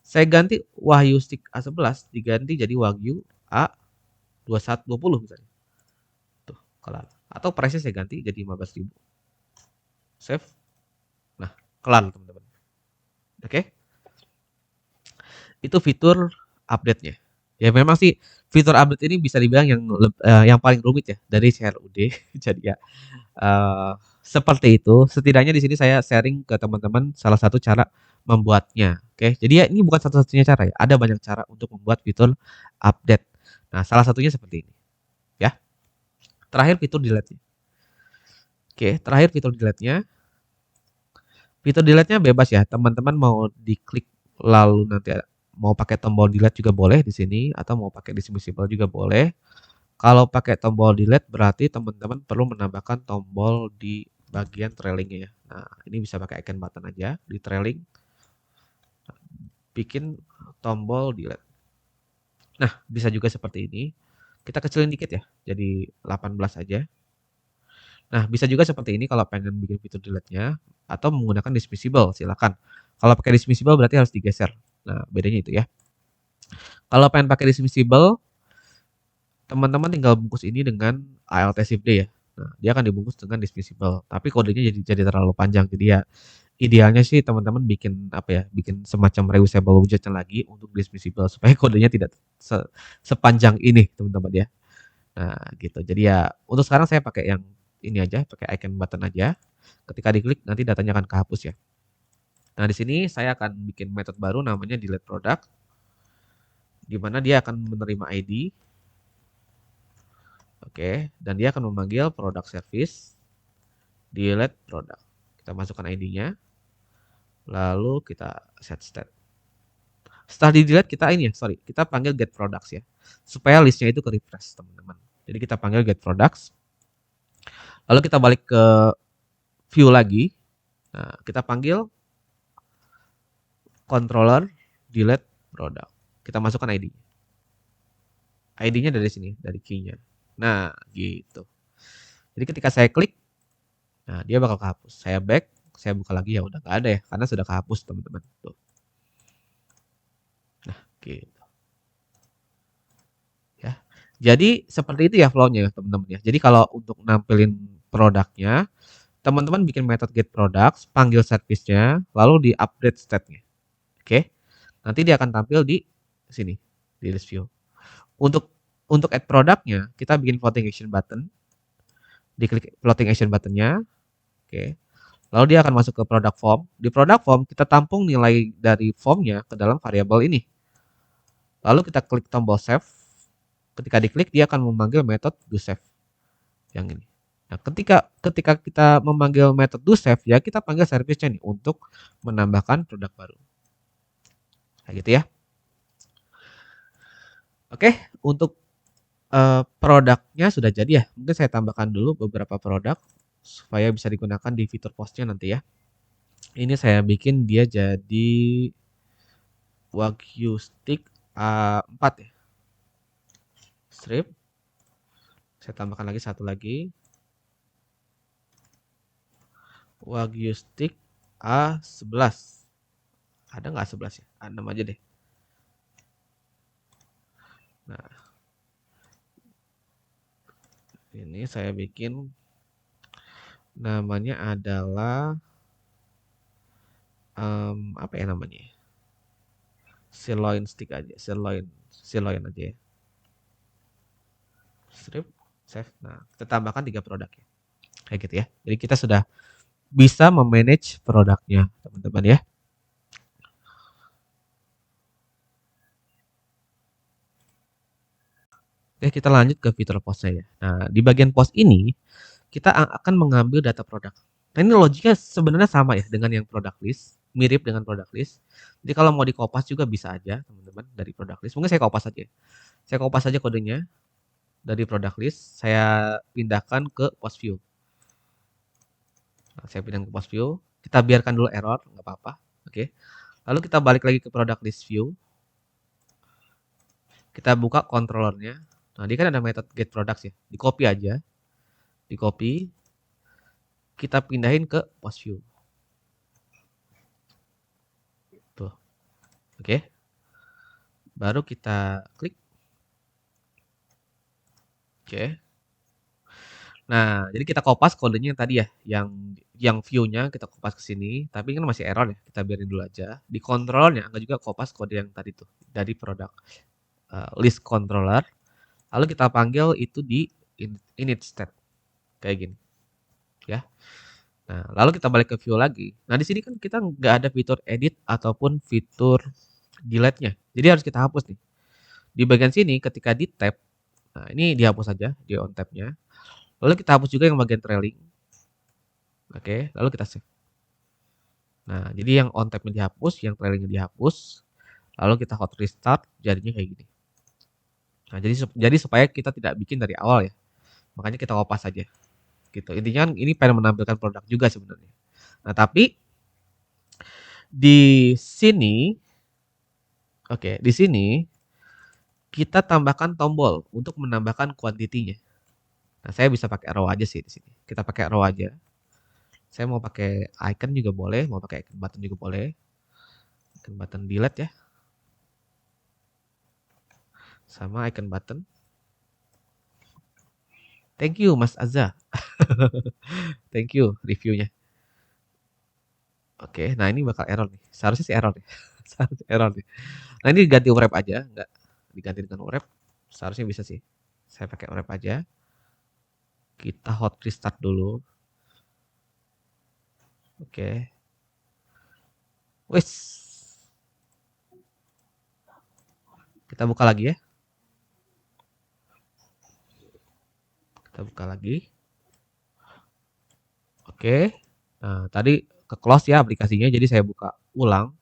Saya ganti Wagyu Stick A11 diganti jadi Wagyu A2120 misalnya. Tuh, kelar. Atau price-nya saya ganti jadi 15.000. Save. Nah, kelar teman-teman. Oke. Itu fitur update-nya. Ya memang sih fitur update ini bisa dibilang yang paling rumit ya dari CRUD. Jadi ya seperti itu. Setidaknya di sini saya sharing ke teman-teman salah satu cara membuatnya. Oke. Jadi ya ini bukan satu-satunya cara ya. Ada banyak cara untuk membuat fitur update. Nah, salah satunya seperti ini. Ya. Terakhir fitur delete-nya. Oke, terakhir fitur delete-nya. Fitur delete-nya bebas ya. Teman-teman mau diklik lalu nanti mau pakai tombol delete juga boleh di sini atau mau pakai dismissible juga boleh. Kalau pakai tombol delete berarti teman-teman perlu menambahkan tombol di bagian trailingnya ya. Nah, ini bisa pakai icon button aja di trailing. Bikin tombol delete. Nah, bisa juga seperti ini. Kita kecilin dikit ya, jadi 18 aja. Nah, bisa juga seperti ini kalau pengen bikin fitur delete-nya atau menggunakan dismissible, silakan. Kalau pakai dismissible berarti harus digeser. Nah, bedanya itu ya. Kalau pengen pakai dismissible, teman-teman tinggal bungkus ini dengan alt shift D ya. Nah, dia akan dibungkus dengan dismissible. Tapi kodenya jadi terlalu panjang. Jadi ya idealnya sih teman-teman bikin apa ya, bikin semacam reusable widgetnya lagi untuk dismissible supaya kodenya tidak sepanjang ini, teman-teman ya. Nah, gitu. Jadi ya untuk sekarang saya pakai yang ini aja, pakai icon button aja. Ketika diklik nanti datanya akan kehapus ya. Nah, di sini saya akan bikin metode baru namanya delete product, di mana dia akan menerima ID. Oke, dan dia akan memanggil product service delete product. Kita masukkan ID-nya. Lalu kita set state. Setelah di delete kita kita panggil get products ya. Supaya listnya itu ke refresh, teman-teman. Jadi kita panggil get products. Lalu kita balik ke view lagi. Nah, kita panggil controller delete product. Kita masukkan ID. ID-nya dari sini, dari key-nya. Nah, gitu. Jadi ketika saya klik, nah dia bakal kehapus. Saya back, saya buka lagi ya udah nggak ada ya, karena sudah kehapus teman-teman. Tuh. Nah, gitu. Ya. Jadi seperti itu ya flow-nya teman-teman ya. Jadi kalau untuk nampilin produknya, teman-teman bikin metode get products, panggil service-nya, lalu di update state-nya. Oke. Nanti dia akan tampil di sini, di list view. Untuk untuk add produknya, kita bikin floating action button. Diklik floating action buttonnya. Oke. Lalu dia akan masuk ke product form. Di product form, kita tampung nilai dari formnya ke dalam variabel ini. Lalu kita klik tombol save. Ketika diklik, dia akan memanggil metode doSave. Yang ini. Nah, ketika kita memanggil metode doSave, ya kita panggil service-nya nih untuk menambahkan produk baru. Kayak gitu ya. Oke, untuk produknya sudah jadi ya. Mungkin saya tambahkan dulu beberapa produk supaya bisa digunakan di fitur postnya nanti ya. Ini saya bikin dia jadi Wagyu stick A4 ya. Strip. Saya tambahkan lagi satu lagi. Wagyu stick A11. Ada nggak A11 ya? A6 aja deh. Nah, ini saya bikin namanya adalah apa ya namanya? Sirloin stick aja, sirloin aja ya. Strip, save. Nah, kita tambahkan 3 produk ya. Kayak gitu ya. Jadi kita sudah bisa memanage produknya, teman-teman ya. Oke, kita lanjut ke fitur postnya ya. Nah, di bagian post ini kita akan mengambil data produk. Nah, ini logiknya sebenarnya sama ya dengan yang product list, mirip dengan product list. Jadi kalau mau dikopas juga bisa aja, teman-teman, dari product list. Mungkin saya kopas aja. Saya kopas aja kodenya dari product list, saya pindahkan ke post view. Nah, saya pindah ke post view, kita biarkan dulu error, nggak apa-apa. Oke. Lalu kita balik lagi ke product list view. Kita buka controllernya. Nah, dia kan ada method get products ya. Di copy aja. Di copy. Kita pindahin ke post view. Tuh. Oke. Baru kita klik. Oke. Nah, jadi kita kopas kodenya yang tadi ya, yang view-nya kita kopas ke sini, tapi kan masih error ya. Kita biarin dulu aja. Di controllernya enggak juga kopas kode yang tadi tuh dari produk list controller. Lalu kita panggil itu di init state kayak gini. Ya. Nah, lalu kita balik ke view lagi. Nah, di sini kan kita nggak ada fitur edit ataupun fitur delete-nya. Jadi harus kita hapus nih. Di bagian sini ketika di tab, nah ini dihapus saja di on tab-nya. Lalu kita hapus juga yang bagian trailing. Oke, lalu kita save. Nah, jadi yang on tab-nya dihapus, yang trailingnya dihapus. Lalu kita hot restart, jadinya kayak gini. Nah, jadi supaya kita tidak bikin dari awal ya. Makanya kita kopas saja. Gitu. Intinya ini pengen menampilkan produk juga sebenarnya. Nah, tapi di sini oke, di sini kita tambahkan tombol untuk menambahkan kuantitinya. Nah, saya bisa pakai arrow aja sih di sini. Kita pakai arrow aja. Saya mau pakai icon juga boleh, mau pakai icon button juga boleh. Icon button delete ya. Sama icon button. Thank you Mas Azza. Thank you reviewnya. Oke, nah ini bakal error nih. Seharusnya sih error nih. Seharusnya error nih. Nah, ini diganti wrap aja, enggak diganti dengan wrap. Seharusnya bisa sih. Saya pakai wrap aja. Kita hot restart dulu. Oke. Wes. Kita buka lagi ya. Kita buka lagi. Oke. Nah, tadi ke close ya aplikasinya, jadi saya buka ulang.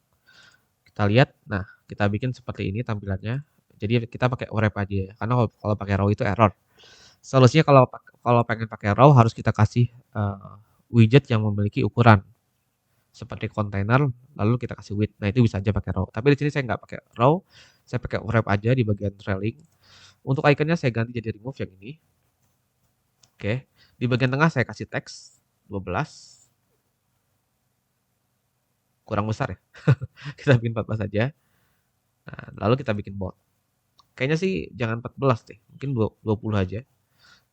Kita lihat. Nah, kita bikin seperti ini tampilannya. Jadi kita pakai wrap aja ya. Karena kalau pakai raw itu error. Solusinya kalau pengen pakai raw harus kita kasih widget yang memiliki ukuran seperti kontainer, lalu kita kasih width. Nah, itu bisa aja pakai raw. Tapi di sini saya nggak pakai raw, saya pakai wrap aja di bagian trailing. Untuk ikonnya saya ganti jadi remove yang ini. Oke, di bagian tengah saya kasih teks 12. Kurang besar ya. Kita bikin 14 aja. Nah, lalu kita bikin bold. Kayaknya sih jangan 14 deh, mungkin 20 aja.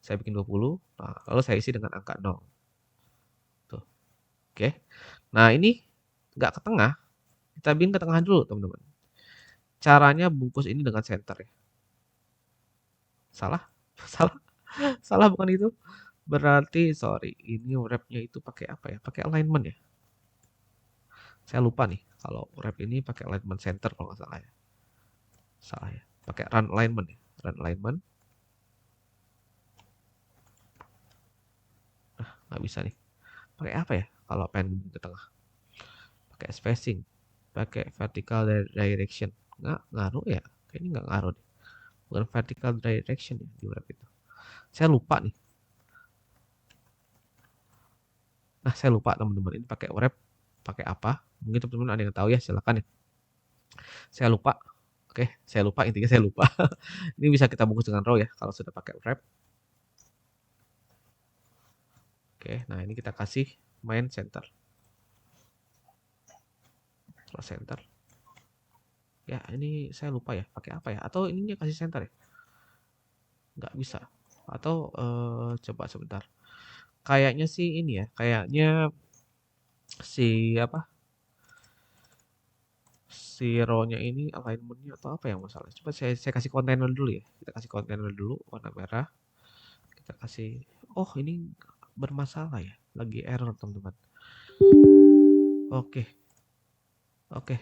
Saya bikin 20. Nah, lalu saya isi dengan angka 0. Tuh. Oke. Nah, ini nggak ke tengah. Kita bikin ke tengah dulu, teman-teman. Caranya bungkus ini dengan center ya. Salah? Salah? Salah bukan itu? Berarti sorry, ini wrap-nya itu pakai apa ya? Pakai alignment ya? Saya lupa nih kalau wrap ini pakai alignment center kalau nggak salah ya. Salah ya. Pakai run alignment ya. Run alignment. Nggak bisa nih. Pakai apa ya? Kalau pengen ke tengah. Pakai spacing. Pakai vertical direction. Nggak ngaruh ya? Kayaknya nggak ngaruh deh. Bukan vertical direction ya di wrap itu. Saya lupa nih. Nah, saya lupa teman-teman. Ini pakai wrap pakai apa? Mungkin teman-teman ada yang tahu ya, silakan ya. Saya lupa. Oke, saya lupa, intinya saya lupa. Ini bisa kita bungkus dengan row ya kalau sudah pakai wrap. Oke, nah ini kita kasih main center. Close center. Ya, ini saya lupa ya, pakai apa ya? Atau ininya kasih center ya? Nggak bisa. Atau coba sebentar. Kayaknya sih ini ya, kayaknya si apa? Si row-nya ini alignment-nya atau apa yang masalah? Coba saya kasih kontainer dulu ya. Kita kasih kontainer dulu warna merah. Kita kasih oh, ini bermasalah ya. Lagi error, teman-teman. Oke. Oke.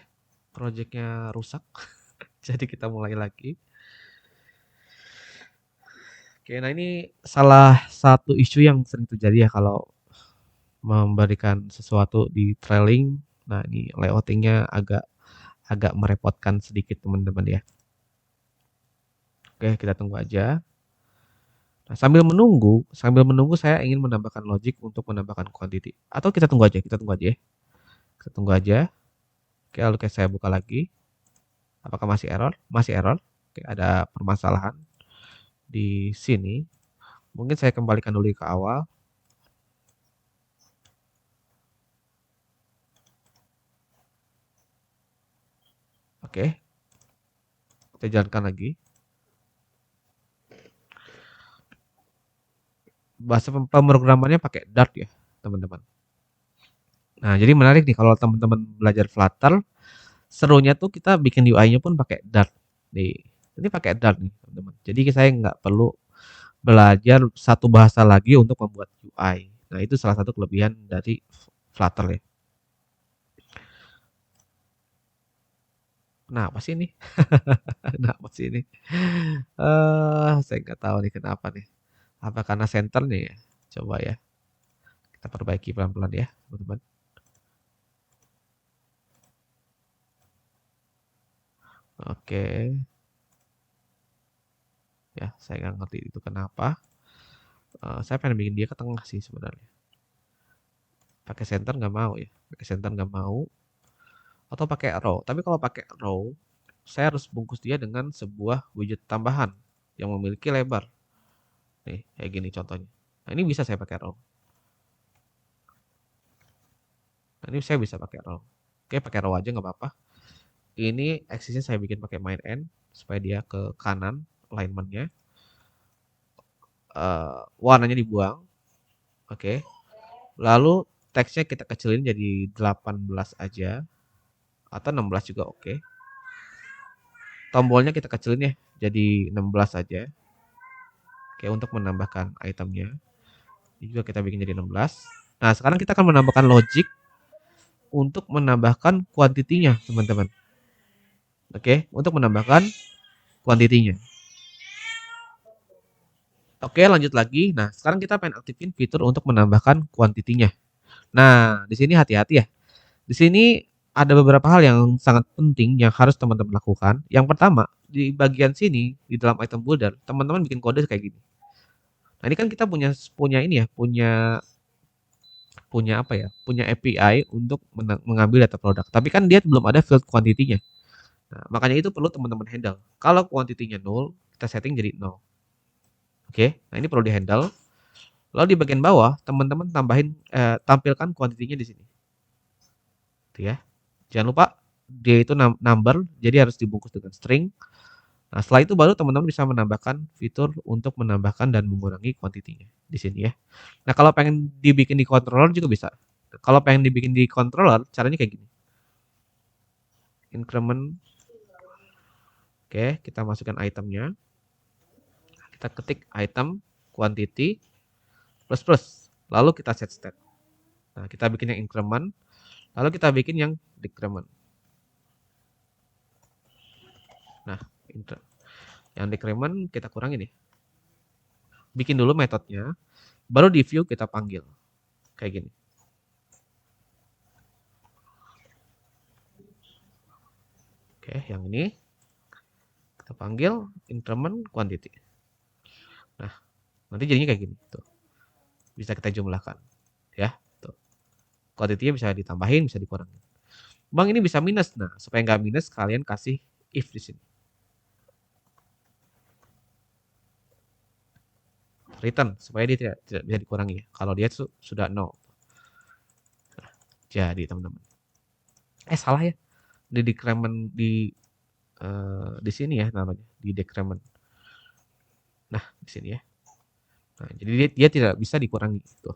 Projectnya rusak. Jadi kita mulai lagi. Oke, nah ini salah satu isu yang sering terjadi ya kalau memberikan sesuatu di trailing. Nah, ini layoutingnya agak agak merepotkan sedikit teman-teman ya. Oke, kita tunggu aja. Nah, sambil menunggu saya ingin menambahkan logic untuk menambahkan quantity. Atau kita tunggu aja ya. Kita tunggu aja. Oke, lalu saya buka lagi. Apakah masih error? Masih error. Oke, ada permasalahan di sini. Mungkin saya kembalikan dulu ke awal. Oke. Kita jalankan lagi. Bahasa pemrogramannya pakai Dart ya, teman-teman. Nah, jadi menarik nih kalau teman-teman belajar Flutter, serunya tuh kita bikin UI-nya pun pakai Dart. Nih, ini pakai Dart nih, teman-teman. Jadi saya nggak perlu belajar satu bahasa lagi untuk membuat UI. Nah, itu salah satu kelebihan dari Flutter ya. Kenapa sih ini? Kenapa sih ini? Saya nggak tahu nih kenapa nih. Apa karena center nih ya? Coba ya. Kita perbaiki pelan-pelan ya, teman-teman. Oke. Ya, saya nggak ngerti itu kenapa. Saya pengen bikin dia ke tengah sih sebenarnya. Pakai center nggak mau ya. Pakai center nggak mau. Atau pakai row. Tapi kalau pakai row, saya harus bungkus dia dengan sebuah widget tambahan yang memiliki lebar. Nih, kayak gini contohnya. Nah, ini bisa saya pakai row. Nah, ini saya bisa pakai row. Oke, pakai row aja nggak apa-apa. Ini aksesnya saya bikin pakai main end supaya dia ke kanan alignmentnya. Warnanya dibuang. Oke. Lalu teksnya kita kecilin jadi 18 aja atau 16 juga oke. Tombolnya kita kecilin ya jadi 16 aja. Oke, untuk menambahkan itemnya. Ini juga kita bikin jadi 16. Nah, sekarang kita akan menambahkan logic untuk menambahkan kuantitinya, teman-teman. Oke, untuk menambahkan kuantitinya. Oke, lanjut lagi. Nah, sekarang kita pengen aktifin fitur untuk menambahkan kuantitinya. Nah, di sini hati-hati ya. Di sini ada beberapa hal yang sangat penting yang harus teman-teman lakukan. Yang pertama, di bagian sini di dalam item builder, teman-teman bikin kode kayak gini. Nah, ini kan kita punya punya ini ya, punya punya apa ya? Punya API untuk mengambil data produk. Tapi kan dia belum ada field quantity-nya. Nah, makanya itu perlu teman-teman handle. Kalau quantity-nya 0, kita setting jadi 0. Oke, nah ini perlu di-handle. Lalu di bagian bawah, teman-teman tampilkan quantity-nya di sini. Gitu ya. Jangan lupa dia itu number, jadi harus dibungkus dengan string. Nah, setelah itu baru teman-teman bisa menambahkan fitur untuk menambahkan dan mengurangi kuantitinya di sini ya. Nah, kalau pengen dibikin di controller juga bisa. Kalau pengen dibikin di controller, caranya kayak gini. Increment. Oke, kita masukkan itemnya. Kita ketik item quantity plus, lalu kita set state. Nah, kita bikin yang increment, lalu kita bikin yang decrement. Nah, yang decrement kita kurangin nih. Bikin dulu metodenya, baru di view kita panggil. Kayak gini. Oke, yang ini kita panggil increment quantity. Nah, nanti jadinya kayak gini. Tuh. Bisa kita jumlahkan. Ya, tuh. Quantity-nya bisa ditambahin, bisa dikurangin. Bang, ini bisa minus. Nah, supaya nggak minus, kalian kasih if di sini. Return, supaya dia tidak bisa dikurangi. Kalau dia sudah 0. Nah, jadi, teman-teman. Salah ya. Di decrement di sini ya namanya, di decrement. Nah, di sini ya. Nah, jadi dia tidak bisa dikurangi tuh.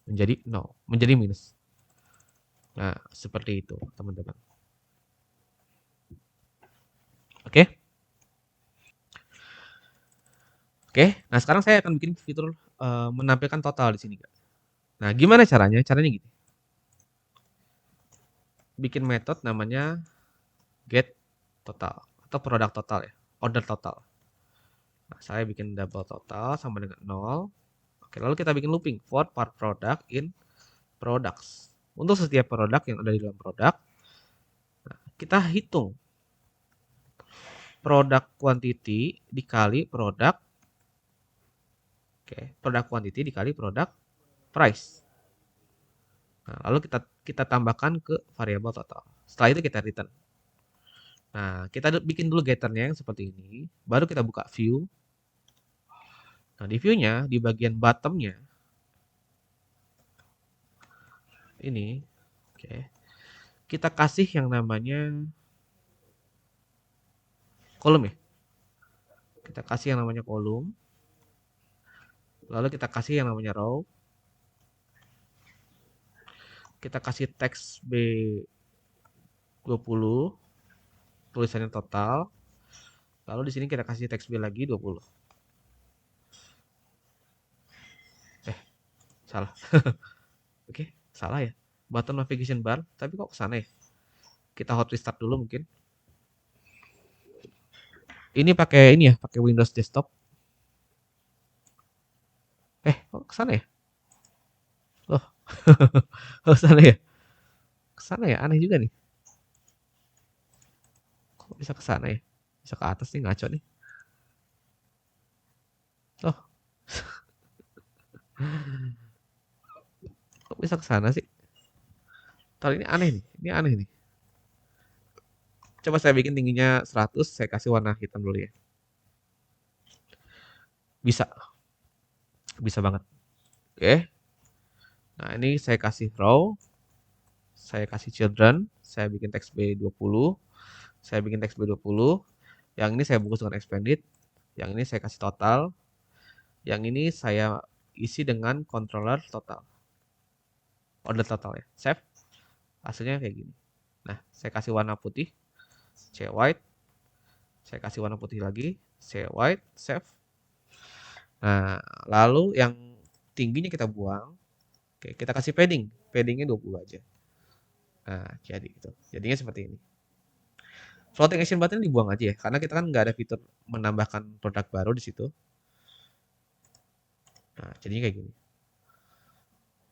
Menjadi 0, menjadi minus. Nah, seperti itu, teman-teman. Oke? Oke, nah sekarang saya akan bikin fitur menampilkan total di sini. Nah, gimana caranya? Caranya gini. Bikin metode namanya get total atau produk total ya, order total. Nah, saya bikin double total sama dengan 0. Oke, lalu kita bikin looping for part product in products. Untuk setiap produk yang ada di dalam produk, nah, kita hitung produk quantity dikali produk, oke, produk quantity dikali produk price. Nah, lalu kita tambahkan ke variabel total. Setelah itu kita return. Nah, kita bikin dulu getternya yang seperti ini, baru kita buka view. Nah, di view-nya, di bagian bottom-nya, ini, oke, kita kasih yang namanya kolom ya. Kita kasih yang namanya kolom, lalu kita kasih yang namanya row, kita kasih teks B20, tulisannya total, lalu di sini kita kasih teks B lagi 20. Salah. Oke, salah ya. Button navigation bar, tapi kok kesana ya? Kita hot restart dulu mungkin. Ini pakai ini ya, pakai Windows desktop. Kok kesana ya? Loh, oh kesana ya? Kesana ya, aneh juga nih. Kok bisa kesana ya? Bisa ke atas nih, ngaco nih. Loh, kok bisa kesana sih? Kalau ini aneh nih, ini aneh nih. Coba saya bikin tingginya 100, saya kasih warna hitam dulu ya. Bisa, bisa banget. Oke. Nah, ini saya kasih row, saya kasih children, saya bikin teks B20, saya bikin teks B20, yang ini saya bungkus dengan expanded, yang ini saya kasih total, yang ini saya isi dengan controller total, order total ya, save, hasilnya kayak gini. Nah, saya kasih warna putih, C white, saya kasih warna putih lagi, C white, save. Nah, lalu yang tingginya kita buang, oke, kita kasih padding, paddingnya 20 aja. Nah, jadi gitu, jadinya seperti ini. Floating action button dibuang aja ya, karena kita kan nggak ada fitur menambahkan produk baru di situ. Nah, jadinya kayak gini.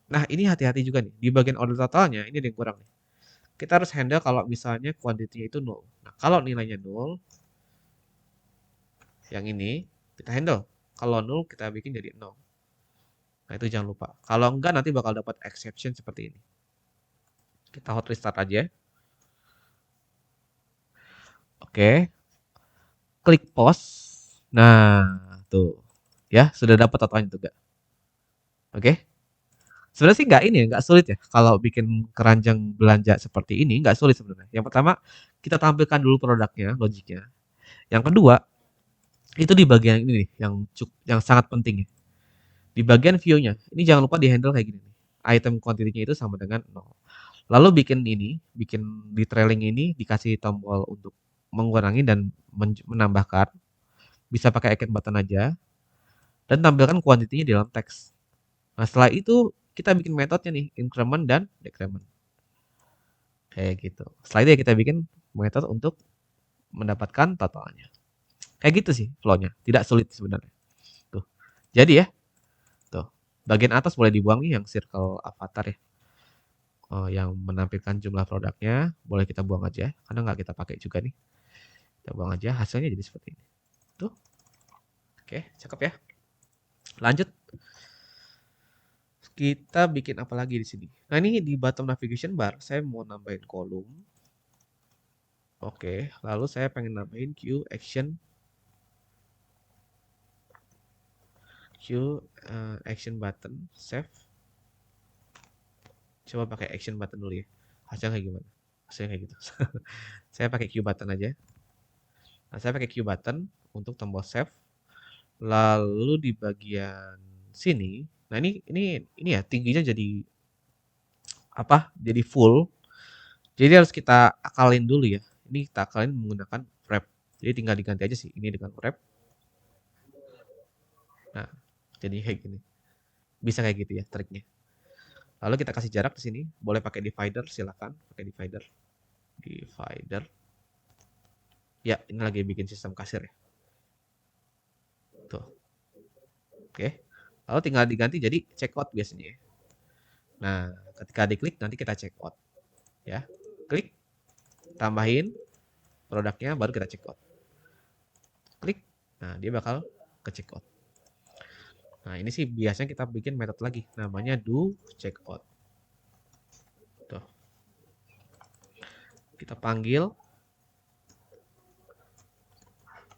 Nah, ini hati-hati juga nih. Di bagian order totalnya, ini ada yang kurang nih. Kita harus handle kalau misalnya kuantitinya itu 0. Nah, kalau nilainya 0, yang ini kita handle. Kalau 0, kita bikin jadi 0. Nah, itu jangan lupa. Kalau enggak, nanti bakal dapat exception seperti ini. Kita hot restart aja. Oke. Klik pause. Nah, tuh. Ya, sudah dapat totalnya juga. Oke. Sebenarnya sih nggak ini ya, nggak sulit ya. Kalau bikin keranjang belanja seperti ini, nggak sulit sebenarnya. Yang pertama, kita tampilkan dulu produknya, logiknya. Yang kedua, itu di bagian ini nih, yang sangat penting ya. Di bagian view-nya, ini jangan lupa di-handle kayak gini nih. Item quantity-nya itu sama dengan 0. Lalu bikin di trailing ini dikasih tombol untuk mengurangi dan menambahkan. Bisa pakai icon button aja dan tampilkan kuantitinya di dalam teks. Nah, setelah itu kita bikin metodenya nih, increment dan decrement. Kayak gitu. Setelah itu ya kita bikin metode untuk mendapatkan totalnya. Kayak gitu sih flow-nya. Tidak sulit sebenarnya. Tuh. Jadi ya, tuh. Bagian atas boleh dibuang nih yang circle avatar ya. Yang menampilkan jumlah produknya boleh kita buang aja karena nggak kita pakai juga nih. Kita buang aja, hasilnya jadi seperti ini. Tuh. Oke, cakep ya. Lanjut. Kita bikin apa lagi di sini? Nah, ini di bottom navigation bar saya mau nambahin kolom. Oke, lalu saya pengen nambahin Q action action button save. Coba pakai action button dulu ya. Hasilnya kayak gimana? Hasilnya kayak gitu. Saya pakai Q button aja. Nah, saya pakai Q button untuk tombol save. Lalu di bagian sini, nah ini ya tingginya jadi apa? Jadi full. Jadi harus kita akalin dulu ya. Ini kita akalin menggunakan wrap. Jadi tinggal diganti aja sih ini dengan wrap. Nah, jadi kayak gini. Bisa kayak gitu ya triknya. Lalu kita kasih jarak di sini. Boleh pakai divider, silakan pakai divider. Divider. Ya, ini lagi bikin sistem kasir ya. Tuh. Oke. Lalu tinggal diganti jadi checkout biasanya. Nah, ketika diklik nanti kita checkout. Ya. Klik, tambahin produknya baru kita checkout. Klik. Nah, dia bakal ke checkout. Nah, ini sih biasanya kita bikin metode lagi namanya do checkout. Tuh. Kita panggil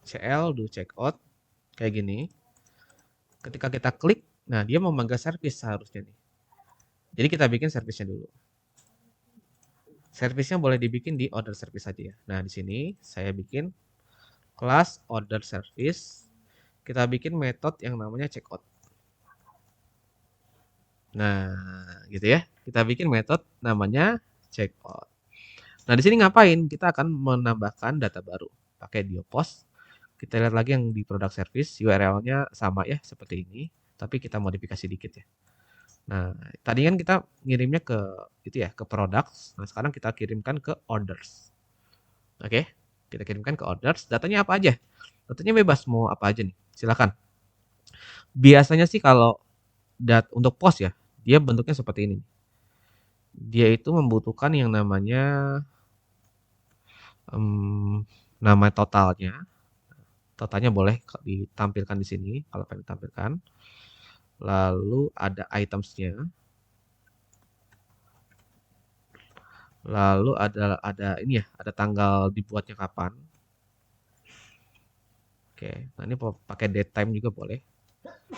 CL do checkout kayak gini. Ketika kita klik, nah dia memanggil service seharusnya nih. Jadi kita bikin service-nya dulu. Service-nya boleh dibikin di order service saja ya. Nah, di sini saya bikin class order service. Kita bikin metode yang namanya checkout. Nah, gitu ya. Kita bikin metode namanya checkout. Nah, di sini ngapain? Kita akan menambahkan data baru. Pakai diopost. Kita lihat lagi yang di product service, URL-nya sama ya, seperti ini. Tapi kita modifikasi dikit ya. Nah, tadi kan kita ngirimnya ke itu ya, ke products. Nah, sekarang kita kirimkan ke orders. Oke, kita kirimkan ke orders. Datanya apa aja? Datanya bebas mau apa aja nih. Silakan. Biasanya sih kalau untuk post ya, dia bentuknya seperti ini. Dia itu membutuhkan yang namanya nama totalnya. Totalnya boleh ditampilkan di sini kalau pengen ditampilkan. Lalu ada itemsnya. Lalu ada ini ya, ada tanggal dibuatnya kapan. Oke, nah ini pakai date time juga boleh.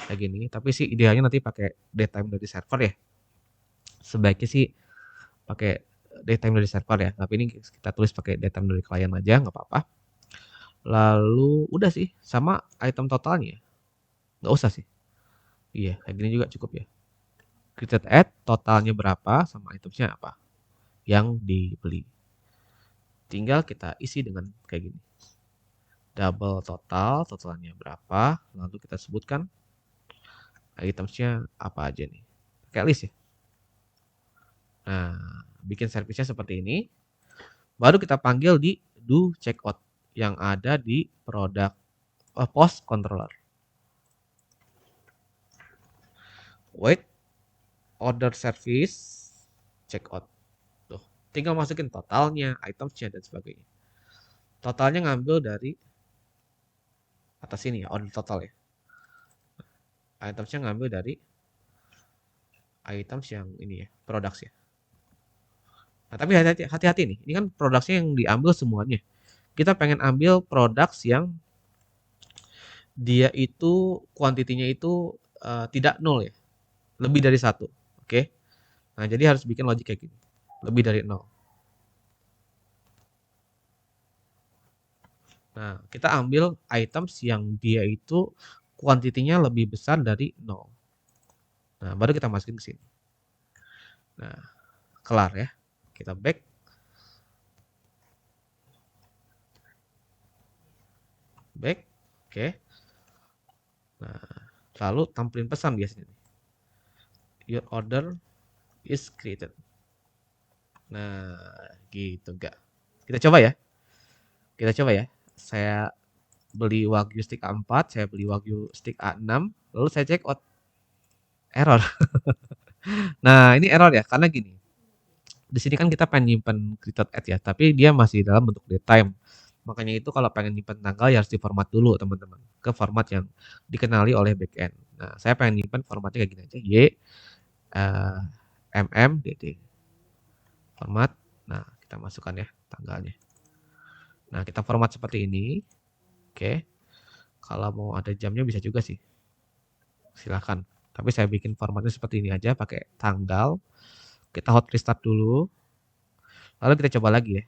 Kayak gini, tapi sih idealnya nanti pakai date time dari server ya. Sebaiknya sih pakai date time dari server ya, tapi ini kita tulis pakai date time dari klien aja, nggak apa-apa. Lalu udah sih, sama item totalnya. Nggak usah sih. Iya, kayak gini juga cukup ya. Created add, totalnya berapa, sama itemsnya apa yang dibeli. Tinggal kita isi dengan kayak gini. Double totalnya berapa, lalu kita sebutkan itemsnya apa aja nih. Kayak list ya. Nah, bikin service-nya seperti ini. Baru kita panggil di do checkout yang ada di produk post controller. Wait, order service, checkout. Tuh, tinggal masukin totalnya, itemsnya dan sebagainya. Totalnya ngambil dari atas ini ya, order total ya. Itemsnya ngambil dari items yang ini ya, products ya. Nah, tapi hati-hati nih. Ini kan produksinya yang diambil semuanya. Kita pengen ambil products yang dia itu kuantitinya itu tidak nol ya. Lebih dari 1. Oke. Nah, jadi harus bikin logik kayak gini. Lebih dari 0. Nah, kita ambil items yang dia itu kuantitinya lebih besar dari 0. Nah, baru kita masukin ke sini. Nah, kelar ya. Kita back. Back. Oke. Nah, lalu tampilin pesan biasanya. Your order is created. Nah, gitu enggak. Kita coba ya. Kita coba ya. Saya beli Wagyu stick A4, saya beli Wagyu stick A6, lalu saya check out. Error. Nah, ini error ya, karena gini. Di sini kan kita pengen nyimpen created at ya, tapi dia masih dalam bentuk datetime. Makanya itu kalau pengen nyimpen tanggal ya harus diformat dulu teman-teman, ke format yang dikenali oleh backend. Nah, saya pengen nyimpen formatnya kayak gini aja, mmdd format. Nah, kita masukkan ya tanggalnya. Nah, kita format seperti ini. Oke. Kalau mau ada jamnya bisa juga sih. Silahkan. Tapi saya bikin formatnya seperti ini aja, pakai tanggal. Kita hot restart dulu. Lalu kita coba lagi ya.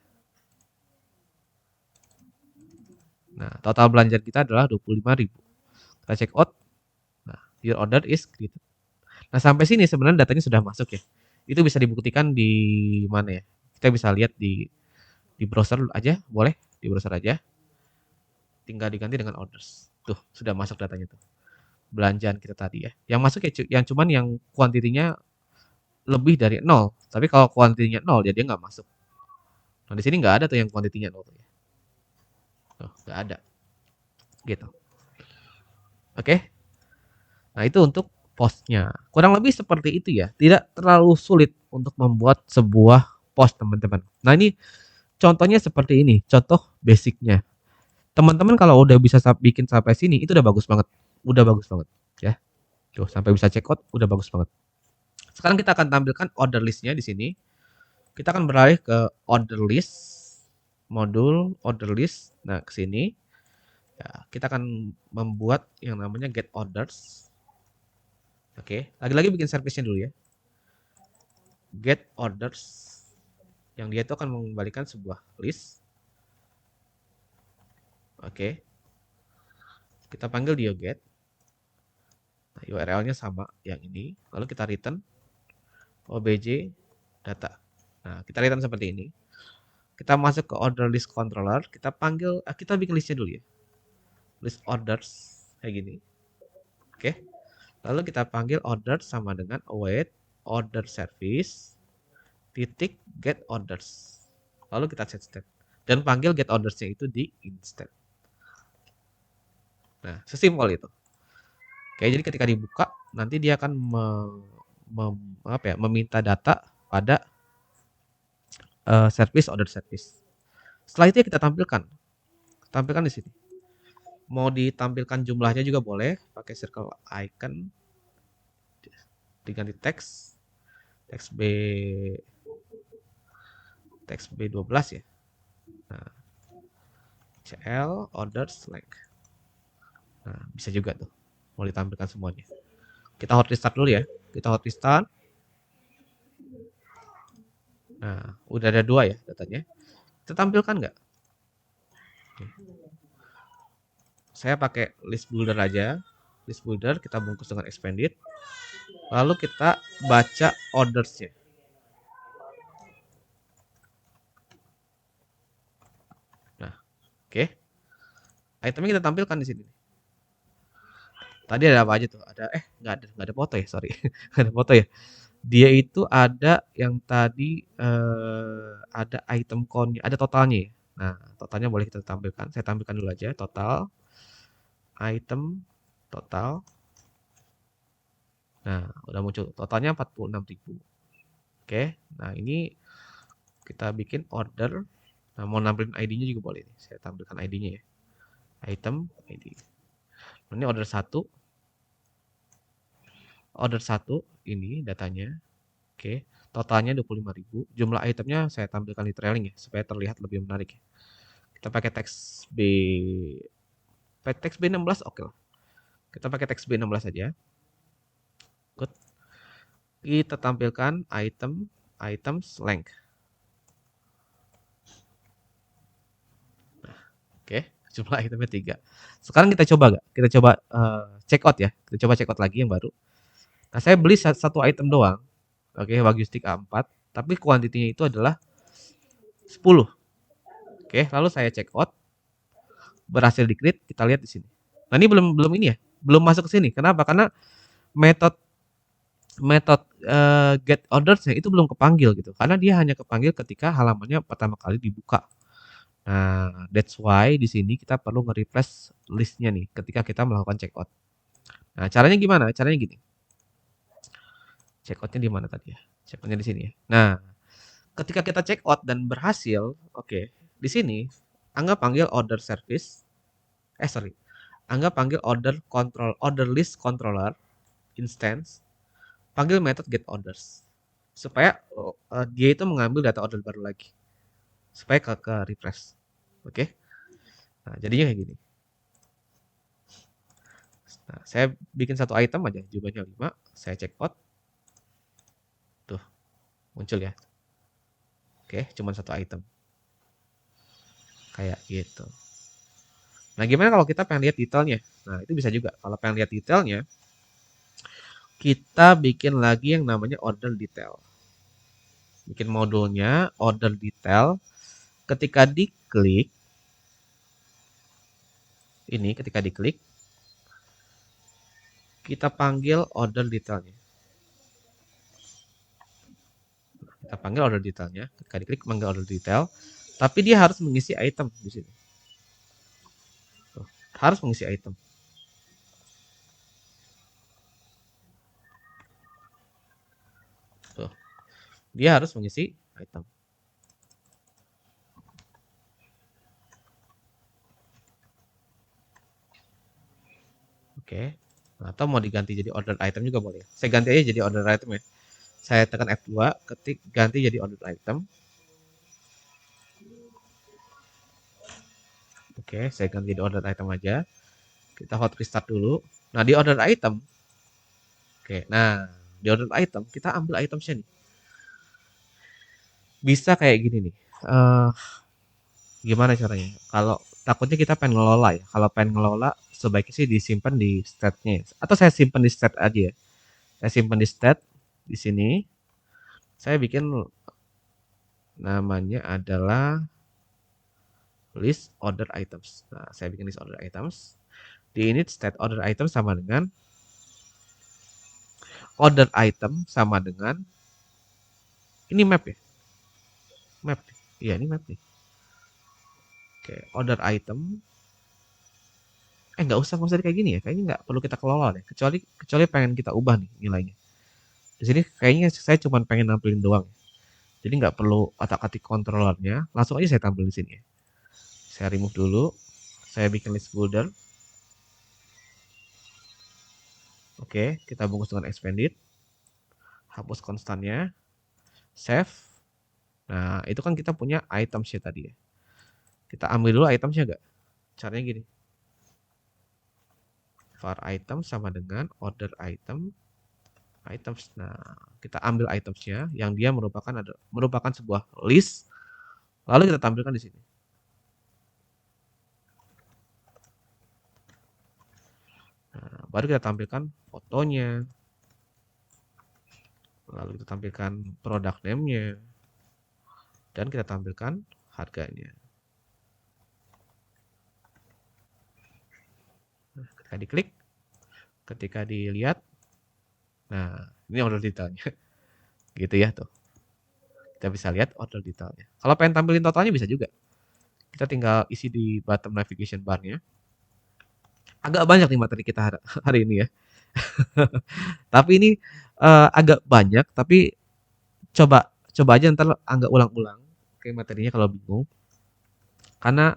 Nah, total belanjaan kita adalah 25.000. Kita check out. Nah, your order is created. Nah, sampai sini sebenarnya datanya sudah masuk ya. Itu bisa dibuktikan di mana ya? Kita bisa lihat di browser aja, boleh di browser aja. Tinggal diganti dengan orders. Tuh, sudah masuk datanya tuh. Belanjaan kita tadi ya. Yang masuk ya yang cuman yang kuantitinya lebih dari 0. Tapi kalau kuantitinya 0 ya dia nggak masuk. Nah, di sini nggak ada tuh yang kuantitinya 0 tuh ya. Tuh, nggak ada. Gitu. Oke. Nah, itu untuk postnya. Kurang lebih seperti itu ya. Tidak terlalu sulit untuk membuat sebuah post, teman-teman. Nah, ini contohnya seperti ini. Contoh basicnya. Teman-teman kalau udah bisa bikin sampai sini, itu udah bagus banget. Udah bagus banget. Ya. Tuh, sampai bisa check out, udah bagus banget. Sekarang kita akan tampilkan order listnya di sini. Kita akan beralih ke order list. Modul order list. Nah, ke sini. Ya, kita akan membuat yang namanya get orders. Oke, lagi-lagi bikin service-nya dulu ya. Get orders. Yang dia itu akan mengembalikan sebuah list. Oke. Kita panggil dia get. Nah, URL-nya sama yang ini. Lalu kita return obj data. Nah, kita return seperti ini. Kita masuk ke order list controller. Kita panggil, kita bikin listnya dulu ya. List orders kayak gini. Oke. Lalu kita panggil order sama dengan await order service titik get orders. Lalu kita set state dan panggil get ordersnya itu di instead. Nah, sesimpel itu. Oke, jadi ketika dibuka nanti dia akan meminta data pada service order service. Setelah itu ya kita tampilkan di sini. Mau ditampilkan jumlahnya juga boleh pakai circle icon, diganti teks B12 ya. Nah, CL orders length. Nah, bisa juga tuh. Mau ditampilkan semuanya. Kita hot restart dulu ya. Kita hot restart. Nah, udah ada 2 ya datanya. Kita tampilkan nggak? Oke. Saya pakai list builder aja. List builder kita bungkus dengan expanded. Lalu kita baca ordersnya. Nah, oke. Itemnya kita tampilkan di sini. Tadi ada apa aja tuh? Ada nggak ada foto ya, sorry. Nggak ada foto ya. Dia itu ada yang tadi ada item count-nya, ada totalnya ya. Nah, totalnya boleh kita tampilkan. Saya tampilkan dulu aja total item total. Nah, udah muncul totalnya 46.000. Oke. Nah, ini kita bikin order. Nah, mau nampilin ID-nya juga boleh nih. Saya tampilkan ID-nya ya. Item ID. Ini order 1. Order 1 ini datanya. Oke. Totalnya 25.000. Jumlah itemnya saya tampilkan di trailing ya supaya terlihat lebih menarik ya. Kita pakai teks B16 oke lah. Kita pakai teks B16 saja. Good. Kita tampilkan items length. Nah, oke, jumlah itemnya 3. Sekarang kita coba gak? Kita coba check out ya. Kita coba check out lagi yang baru. Nah, saya beli satu item doang. Oke, Wagyu stick A4, tapi kuantitinya itu adalah 10. Oke, lalu saya check out. Berhasil di-create, kita lihat di sini. Nah, ini belum belum ini ya, belum masuk ke sini. Kenapa? Karena metode metode get orders-nya itu belum kepanggil gitu. Karena dia hanya kepanggil ketika halamannya pertama kali dibuka. Nah, that's why di sini kita perlu nge-refresh list-nya nih ketika kita melakukan checkout. Nah, caranya gimana? Caranya gini. Checkout-nya di mana tadi ya? Checkout-nya di sini ya. Nah, ketika kita checkout dan berhasil, oke, di sini anggap panggil order service. Sorry. Anggap panggil order list controller instance, panggil method get orders supaya dia itu mengambil data order baru lagi supaya ke refresh. Oke. Nah, jadinya kayak gini. Nah, saya bikin satu item aja, jumlahnya 5, saya checkout. Tuh, muncul ya. Oke, cuma satu item. Kayak gitu. Nah, gimana kalau kita pengen lihat detailnya? Nah, itu bisa juga. Kalau pengen lihat detailnya, kita bikin lagi yang namanya order detail. Bikin modulnya order detail. Ketika diklik, ketika diklik, kita panggil order detailnya. Kita panggil order detailnya. Ketika diklik, panggil order detail. Tapi dia harus mengisi item di sini. Tuh, harus mengisi item. Tuh, dia harus mengisi item. Oke. Atau mau diganti jadi order item juga boleh. Saya ganti aja jadi order item ya. Saya tekan F2, ketik ganti jadi order item. Oke, saya ganti jadi order item aja. Kita hot restart dulu. Nah, di order item. Oke, nah, di order item kita ambil itemnya nih. Bisa kayak gini nih. Gimana caranya? Kalau takutnya kita pengen ngelola ya. Kalau pengen ngelola sebaiknya sih disimpan di state-nya. Atau saya simpan di state aja ya. Saya simpan di state di sini. Saya bikin namanya adalah list order items. Nah, saya bikin list order items. Di init state order item sama dengan order item sama dengan ini map ya. Map. Iya, ini map nih. Oke, order item. Nggak usah kayak gini ya. Kayaknya nggak perlu kita kelola deh. Kecuali pengen kita ubah nih nilainya. Di sini kayaknya saya cuma pengen nampilin doang. Jadi nggak perlu otak-atik controllernya. Langsung aja saya tampil di sini ya. Saya remove dulu. Saya bikin list builder. Oke, kita bungkus dengan expanded. Hapus konstannya. Save. Nah, itu kan kita punya items ya tadi ya. Kita ambil dulu itemsnya nggak? Caranya gini. var item sama dengan order item items. Nah, kita ambil itemsnya yang dia merupakan sebuah list, lalu kita tampilkan di sini. Nah, baru kita tampilkan fotonya, lalu kita tampilkan product name-nya, dan kita tampilkan harganya. Nah, ketika diklik, ketika dilihat, nah ini order detailnya, gitu ya tuh. Kita bisa lihat order detailnya. Kalau pengen tampilin totalnya bisa juga. Kita tinggal isi di bottom navigation bar-nya. Agak banyak nih materi kita hari ini ya. Tapi ini agak banyak, tapi coba aja ntar anggap ulang-ulang kayak materinya kalau bingung. Karena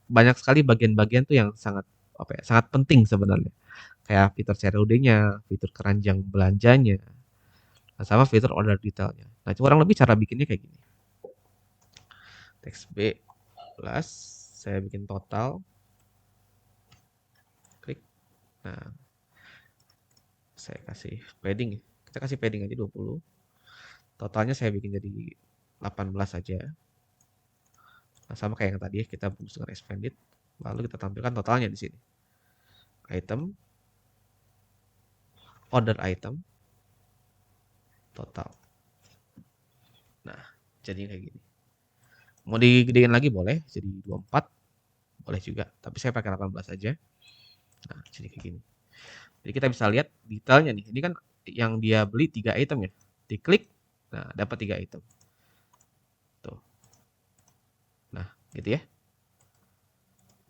banyak sekali bagian-bagian tuh yang sangat penting sebenarnya. Kayak fitur CRUD-nya, fitur keranjang belanjanya, sama fitur order detailnya. Nah, kurang lebih cara bikinnya kayak gini. Text B plus saya bikin total. Klik. Nah, saya kasih padding. Kita kasih padding aja 20. Totalnya saya bikin jadi 18 saja. Nah, sama kayak yang tadi ya, kita bungkus dengan expanded. Lalu kita tampilkan totalnya di sini. Item, order item, total. Nah, jadi kayak gini. Mau digedein lagi boleh, jadi 24. Boleh juga, tapi saya pakai 18 aja. Nah, jadi kayak gini. Jadi kita bisa lihat detailnya nih. Ini kan yang dia beli 3 item ya. Diklik, nah dapat 3 item. Tuh. Nah, gitu ya.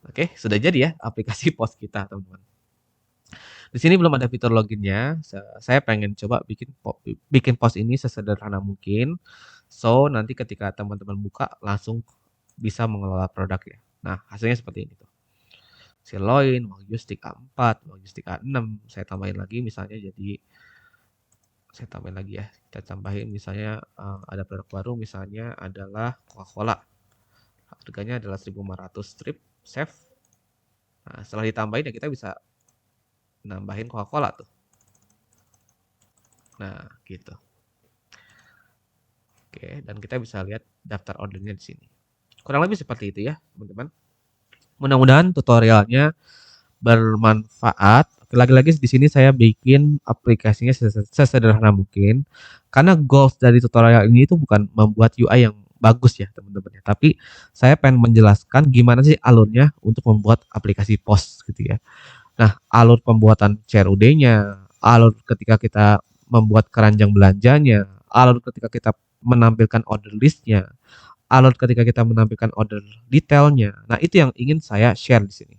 Oke, sudah jadi ya aplikasi pos kita, teman-teman. Di sini belum ada fitur loginnya. Saya pengen coba bikin pos ini sesederhana mungkin. So, nanti ketika teman-teman buka langsung bisa mengelola produknya. Nah, hasilnya seperti ini tuh. Sirloin, wagyu stick A4, wagyu stick A6. Saya tambahin lagi misalnya jadi saya tambahin lagi ya. Kita tambahin misalnya ada produk baru misalnya adalah Coca-Cola. Harganya adalah 1.500 strip save. Nah, setelah ditambahin ya kita bisa nambahin Coca-Cola tuh. Nah, gitu. Oke, dan kita bisa lihat daftar ordernya di sini. Kurang lebih seperti itu ya, teman-teman. Mudah-mudahan tutorialnya bermanfaat. Lagi-lagi di sini saya bikin aplikasinya sesederhana mungkin. Karena goals dari tutorial ini itu bukan membuat UI yang bagus ya, teman-teman ya. Tapi saya pengen menjelaskan gimana sih alurnya untuk membuat aplikasi POS gitu ya. Nah, alur pembuatan CRUD-nya, alur ketika kita membuat keranjang belanjanya, alur ketika kita menampilkan order list-nya, alur ketika kita menampilkan order detailnya. Nah, itu yang ingin saya share di sini.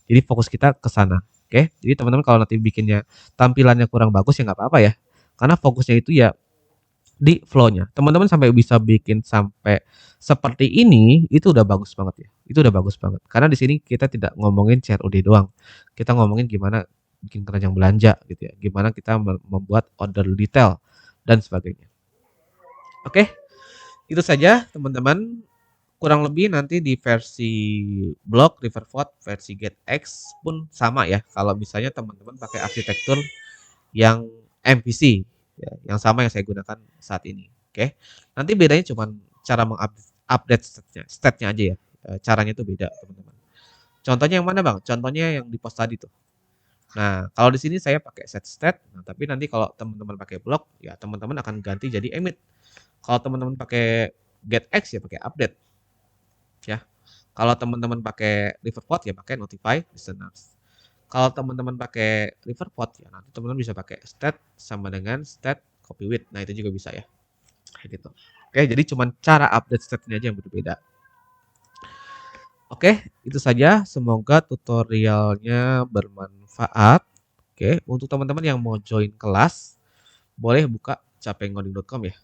Jadi fokus kita ke sana. Oke, jadi teman-teman kalau nanti bikinnya tampilannya kurang bagus ya nggak apa-apa ya. Karena fokusnya itu ya di flow-nya. Teman-teman sampai bisa bikin sampai seperti ini, itu udah bagus banget ya. Itu udah bagus banget. Karena di sini kita tidak ngomongin CRUD doang. Kita ngomongin gimana bikin keranjang belanja gitu ya. Gimana kita membuat order detail dan sebagainya. Oke, itu saja teman-teman. Kurang lebih nanti di versi blog Riverfort versi GetX pun sama ya. Kalau misalnya teman-teman pakai arsitektur yang MVC ya, yang sama yang saya gunakan saat ini. Oke. Nanti bedanya cuma cara mengupdate state-nya aja ya. Caranya itu beda, teman-teman. Contohnya yang mana, Bang? Contohnya yang di post tadi tuh. Nah, kalau di sini saya pakai set state. Nah, tapi nanti kalau teman-teman pakai blog, ya teman-teman akan ganti jadi emit. Kalau teman-teman pakai GetX ya pakai update. Ya. Kalau teman-teman pakai Riverpod ya pakai notify listeners. Kalau teman-teman pakai Riverpod ya nanti teman-teman bisa pakai stat sama dengan stat copy with. Nah, itu juga bisa ya. Kayak gitu. Oke, jadi cuma cara update statnya aja yang berbeda. Oke, itu saja. Semoga tutorialnya bermanfaat. Oke, untuk teman-teman yang mau join kelas, boleh buka capengoding.com ya.